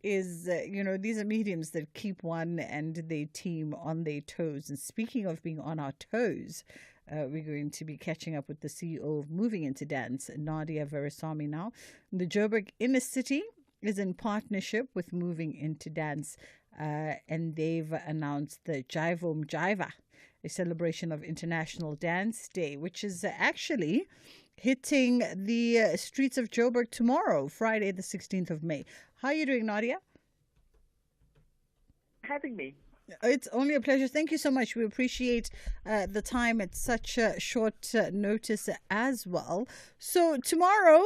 is, you know, these are mediums that keep one and their team on their toes. And speaking of being on our toes, we're going to be catching up with the CEO of Moving Into Dance, Nadia Veresamy now. The Joburg Inner City is in partnership with Moving Into Dance, and they've announced the Jivom Jiva, a celebration of International Dance Day, which is actually hitting the streets of Joburg tomorrow, Friday the 16th of May. How are you doing, Nadia? Having me. It's only a pleasure. Thank you so much. We appreciate the time at such short notice as well. So tomorrow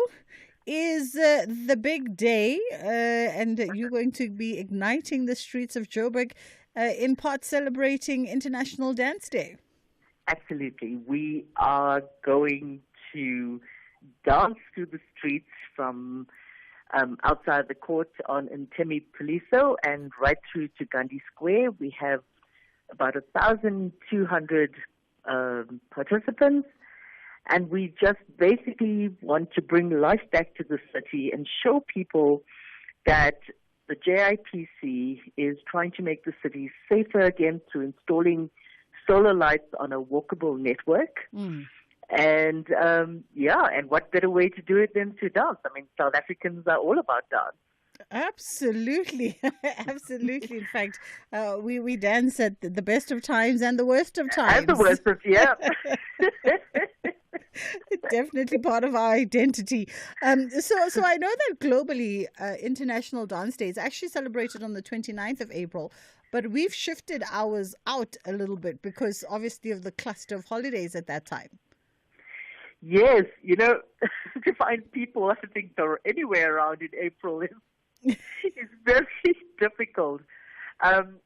is the big day, and you're going to be igniting the streets of Joburg, in part celebrating International Dance Day. Absolutely. We are going to dance through the streets from outside the court on Ntemi Poliso and right through to Gandhi Square. We have about 1,200 participants, and we just basically want to bring life back to the city and show people that the JIPC is trying to make the city safer again through installing solar lights on a walkable network. And and what better way to do it than to dance? I mean, South Africans are all about dance. Absolutely. Absolutely. In fact, we dance at the best of times and the worst of times. And the worst of, yeah. Definitely part of our identity. So I know that globally, International Dance Day is actually celebrated on the 29th of April, but we've shifted ours out a little bit because obviously of the cluster of holidays at that time. Yes, you know, to find people, I think, that are anywhere around in April is very difficult.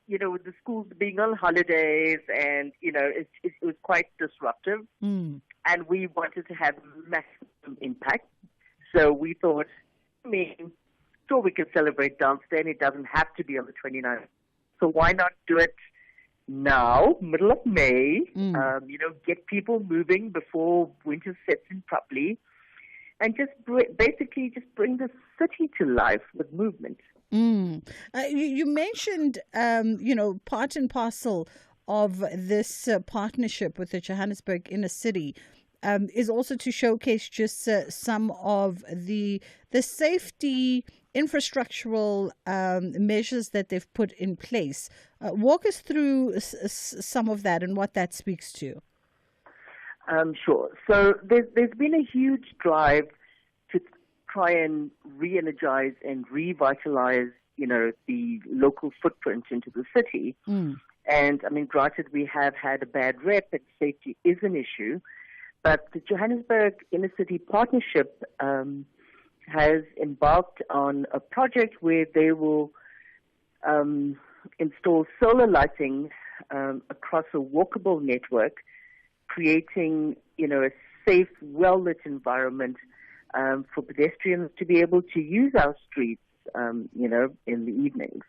You know, with the schools being on holidays, and you know, it was quite disruptive. And we wanted to have maximum impact, so we thought, sure, we can celebrate Dance Day, and it doesn't have to be on the 29th. So why not do it now, middle of May? Get people moving before winter sets in properly, and just basically bring the city to life with movement. You mentioned, part and parcel of this partnership with the Johannesburg inner city is also to showcase just some of the safety infrastructural measures that they've put in place. Walk us through some of that and what that speaks to. Sure. So there's been a huge drive to try and re-energize and revitalize, the local footprint into the city. And I mean, granted, we have had a bad rep, and safety is an issue, but the Johannesburg Inner City Partnership has embarked on a project where they will install solar lighting across a walkable network, creating, a safe, well-lit environment for pedestrians to be able to use our streets, in the evenings.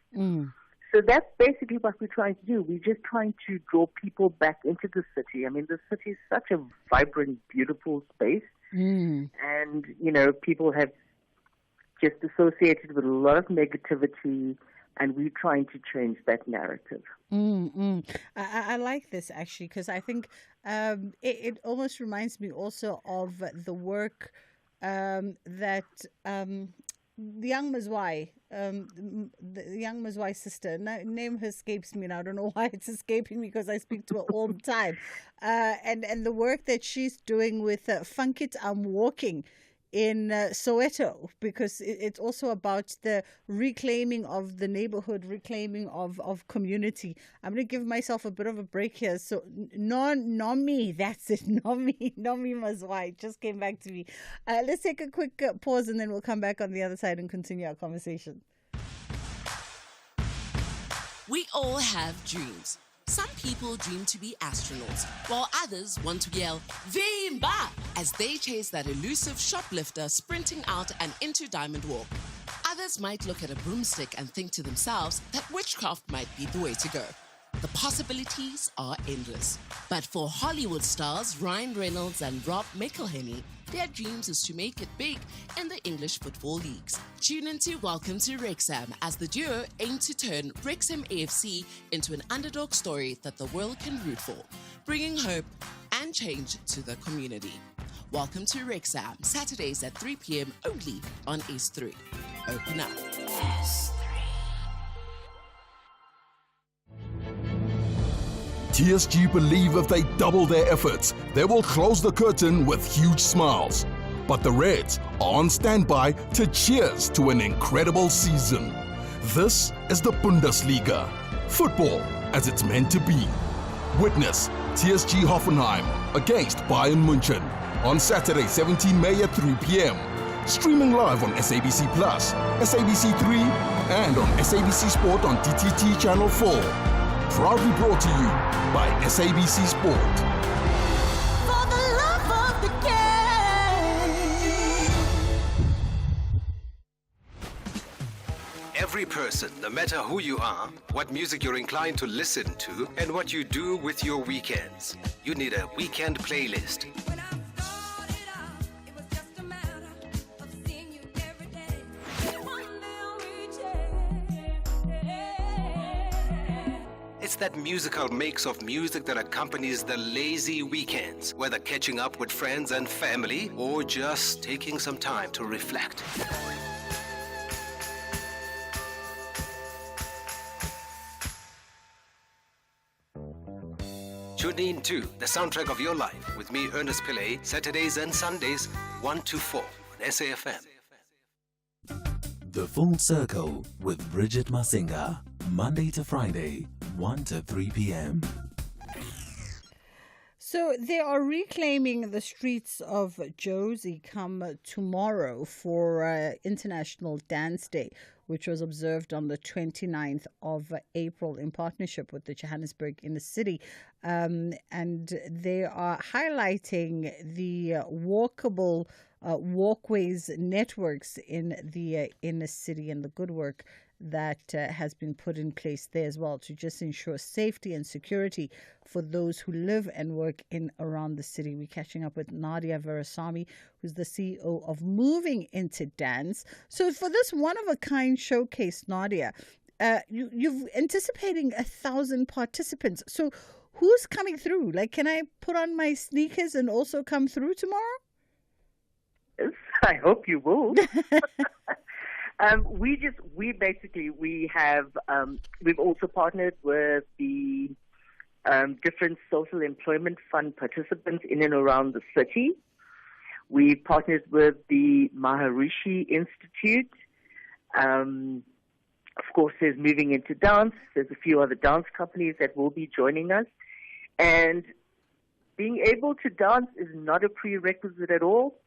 So that's basically what we're trying to do. We're just trying to draw people back into the city. I mean, the city is such a vibrant, beautiful space. And, people have just associated with a lot of negativity, and we're trying to change that narrative. I like this, actually, because I think it almost reminds me also of the work that the young Mazwai, the young Mazwai sister, name escapes me now. I don't know why it's escaping me, because I speak to her all the time. And the work that she's doing with Funk It, I'm Walking in Soweto, because it's also about the reclaiming of the neighborhood, reclaiming of community. I'm going to give myself a bit of a break here. So, Nomi, that's it. Nomi Mazwai just came back to me. Let's take a quick pause, and then we'll come back on the other side and continue our conversation. We all have dreams. Some people dream to be astronauts, while others want to yell, Vimba, as they chase that elusive shoplifter sprinting out and into Diamond Walk. Others might look at a broomstick and think to themselves that witchcraft might be the way to go. The possibilities are endless. But for Hollywood stars Ryan Reynolds and Rob McElhenney, their dreams is to make it big in the English football leagues. Tune into Welcome to Wrexham as the duo aim to turn Wrexham AFC into an underdog story that the world can root for, bringing hope and change to the community. Welcome to Wrexham, Saturdays at 3 p.m. only on S3. Open up. TSG believe if they double their efforts, they will close the curtain with huge smiles. But the Reds are on standby to cheers to an incredible season. This is the Bundesliga. Football as it's meant to be. Witness TSG Hoffenheim against Bayern München on Saturday, 17 May at 3 p.m. Streaming live on SABC Plus, SABC 3, and on SABC Sport on DTT Channel 4. Proudly brought to you by SABC Sport. For the love of the game. Every person, no matter who you are, what music you're inclined to listen to, and what you do with your weekends, you need a weekend playlist. It's that musical mix of music that accompanies the lazy weekends, whether catching up with friends and family or just taking some time to reflect. Tune in to The Soundtrack of Your Life with me, Ernest Pillay, Saturdays and Sundays, 1 to 4 on SAFM. The Full Circle with Bridget Masinga, Monday to Friday, 1 to 3 p.m. So they are reclaiming the streets of Jozi come tomorrow for International Dance Day, which was observed on the 29th of April in partnership with the Johannesburg Inner City. And they are highlighting the walkable walkways networks in the inner city, and the good work that has been put in place there as well to just ensure safety and security for those who live and work in around the city. We're catching up with Nadia Veerasamy, who's the CEO of Moving Into Dance. So for this one-of-a-kind showcase, Nadia, you're anticipating 1,000 participants. So who's coming through? Like, can I put on my sneakers and also come through tomorrow? Yes, I hope you will. We've also partnered with the different social employment fund participants in and around the city. We partnered with the Maharishi Institute. Of course, there's Moving Into Dance. There's a few other dance companies that will be joining us. And being able to dance is not a prerequisite at all.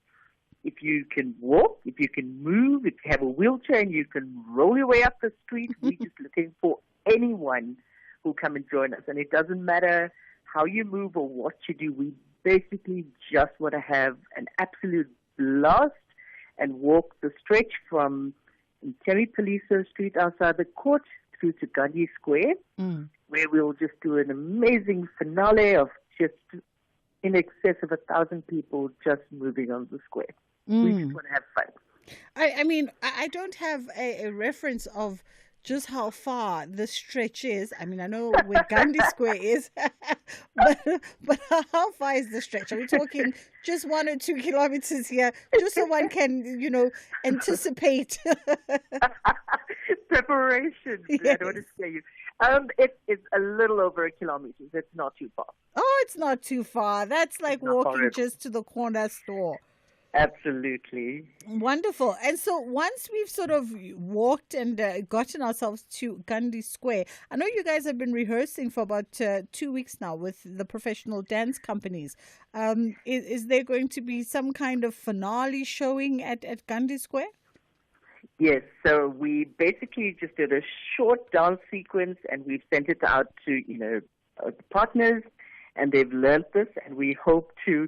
If you can walk, if you can move, if you have a wheelchair and you can roll your way up the street, we're just looking for anyone who'll come and join us. And it doesn't matter how you move or what you do. We basically just want to have an absolute blast and walk the stretch from Terry Poliso Street outside the court through to Gandhi Square, where we'll just do an amazing finale of just in excess of 1,000 people just moving on the square. We just want to have fun. I mean, I don't have a reference of just how far the stretch is. I mean, I know where Gandhi Square is, but how far is the stretch? Are we talking just 1 or 2 kilometers here, just so one can, anticipate? Preparation. Yes. I don't want to scare you. It's a little over 1 kilometer. It's not too far. Oh, it's not too far. That's like walking just to the corner store. Absolutely. Wonderful. And so once we've sort of walked and gotten ourselves to Gandhi Square, I know you guys have been rehearsing for about 2 weeks now with the professional dance companies. Is there going to be some kind of finale showing at Gandhi Square? Yes. So we basically just did a short dance sequence and we've sent it out to, partners. And they've learned this, and we hope to.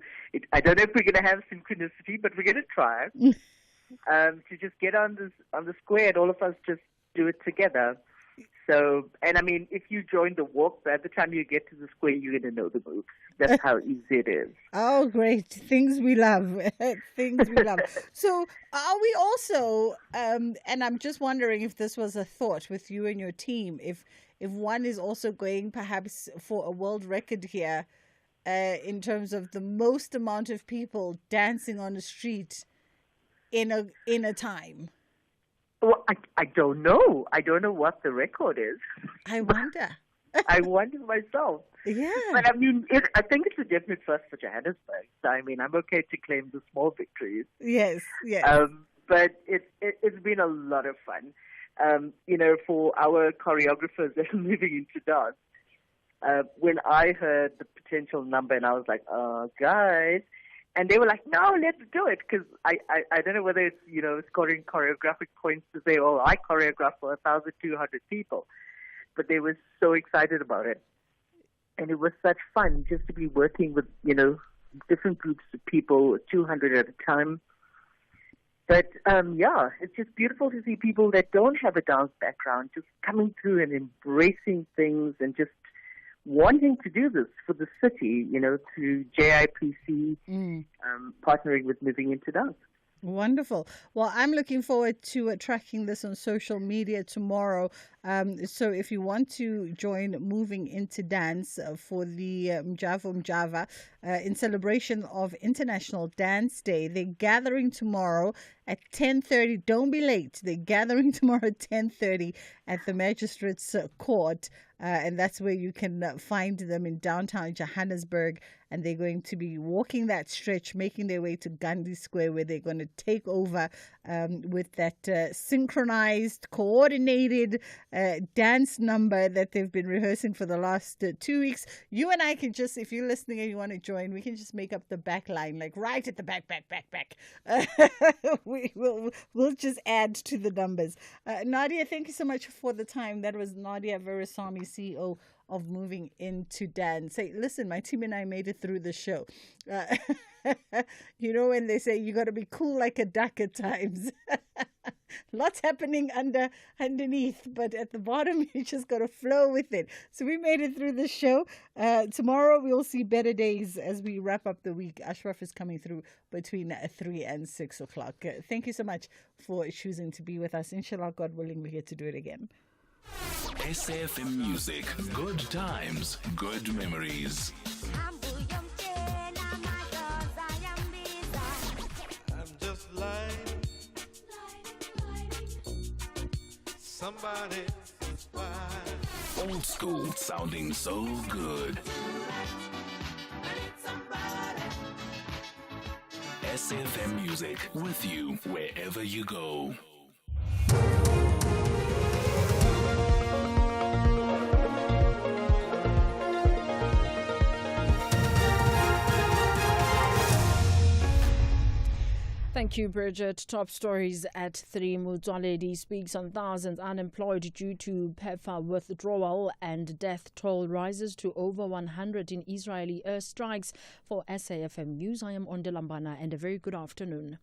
I don't know if we're going to have synchronicity, but we're going to try to just get on the square, and all of us just do it together. So, and I mean, if you join the walk, by the time you get to the square, you're going to know the moves. That's how easy it is. Oh, great! Things we love, things we love. So, are we also? And I'm just wondering if this was a thought with you and your team, if one is also going perhaps for a world record here in terms of the most amount of people dancing on the street in a time. Well, I don't know. I don't know what the record is. I wonder. I wonder myself. Yeah. But I mean, I think it's a definite first for Johannesburg. So, I mean, I'm okay to claim the small victories. Yes, yes. But it's been a lot of fun. For our choreographers that are moving into dance, when I heard the potential number and I was like, oh, guys, and they were like, no, let's do it. Because I don't know whether it's, scoring choreographic points to say, oh, I choreographed for 1,200 people. But they were so excited about it. And it was such fun just to be working with, different groups of people, 200 at a time. But, it's just beautiful to see people that don't have a dance background just coming through and embracing things and just wanting to do this for the city, through JIPC, partnering with Moving Into Dance. Wonderful. Well, I'm looking forward to tracking this on social media tomorrow. So if you want to join Moving Into Dance for the Mjavo in celebration of International Dance Day, they're gathering tomorrow at 10:30. Don't be late. They're gathering tomorrow at 10:30 at the Magistrates Court. And that's where you can find them in downtown Johannesburg. And they're going to be walking that stretch, making their way to Gandhi Square, where they're going to take over with that synchronized, coordinated dance number that they've been rehearsing for the last 2 weeks. You and I can just, if you're listening and you want to join, we can just make up the back line, like right at the back. We'll just add to the numbers. Nadia, thank you so much for the time. That was Nadia Veresamy, CEO of Moving Into Dan. Say, listen, my team and I made it through the show. You know when they say you got to be cool like a duck at times. Lots happening underneath, but at the bottom you just got to flow with it. So we made it through the show. Tomorrow we'll see better days as we wrap up the week. Ashraf is coming through between 3 and 6 o'clock. Thank you so much for choosing to be with us. Inshallah, God willing, we get to do it again. SAFM Music. Good times, good memories. I'm just like somebody fine. Old school sounding so good. SAFM Music with you wherever you go. Thank you, Bridget. Top stories at 3. Mutsoaledi speaks on thousands unemployed due to PEPFAR withdrawal, and death toll rises to over 100 in Israeli airstrikes. For SAFM News, I am Ondelambana, and a very good afternoon.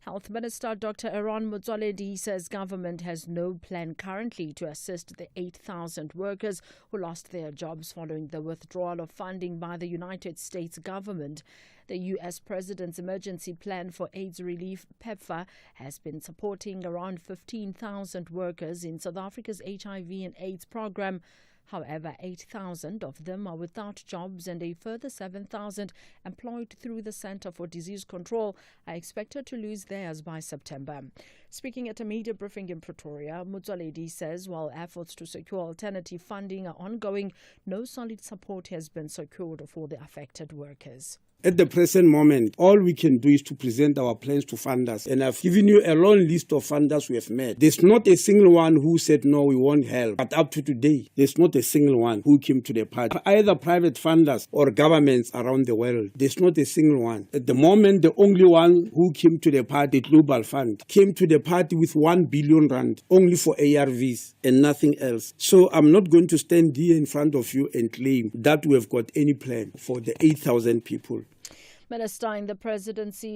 Health Minister Dr. Aaron Mutsoaledi says government has no plan currently to assist the 8,000 workers who lost their jobs following the withdrawal of funding by the United States government. The U.S. President's Emergency Plan for AIDS Relief, PEPFAR, has been supporting around 15,000 workers in South Africa's HIV and AIDS program. However, 8,000 of them are without jobs, and a further 7,000 employed through the Center for Disease Control are expected to lose theirs by September. Speaking at a media briefing in Pretoria, Mutsoaledi says while efforts to secure alternative funding are ongoing, no solid support has been secured for the affected workers. At the present moment, all we can do is to present our plans to funders. And I've given you a long list of funders we have met. There's not a single one who said, no, we won't help. But up to today, there's not a single one who came to the party. Either private funders or governments around the world. There's not a single one. At the moment, the only one who came to the party, Global Fund, came to the party with 1 billion rand, only for ARVs and nothing else. So I'm not going to stand here in front of you and claim that we have got any plan for the 8,000 people. Minister in the presidency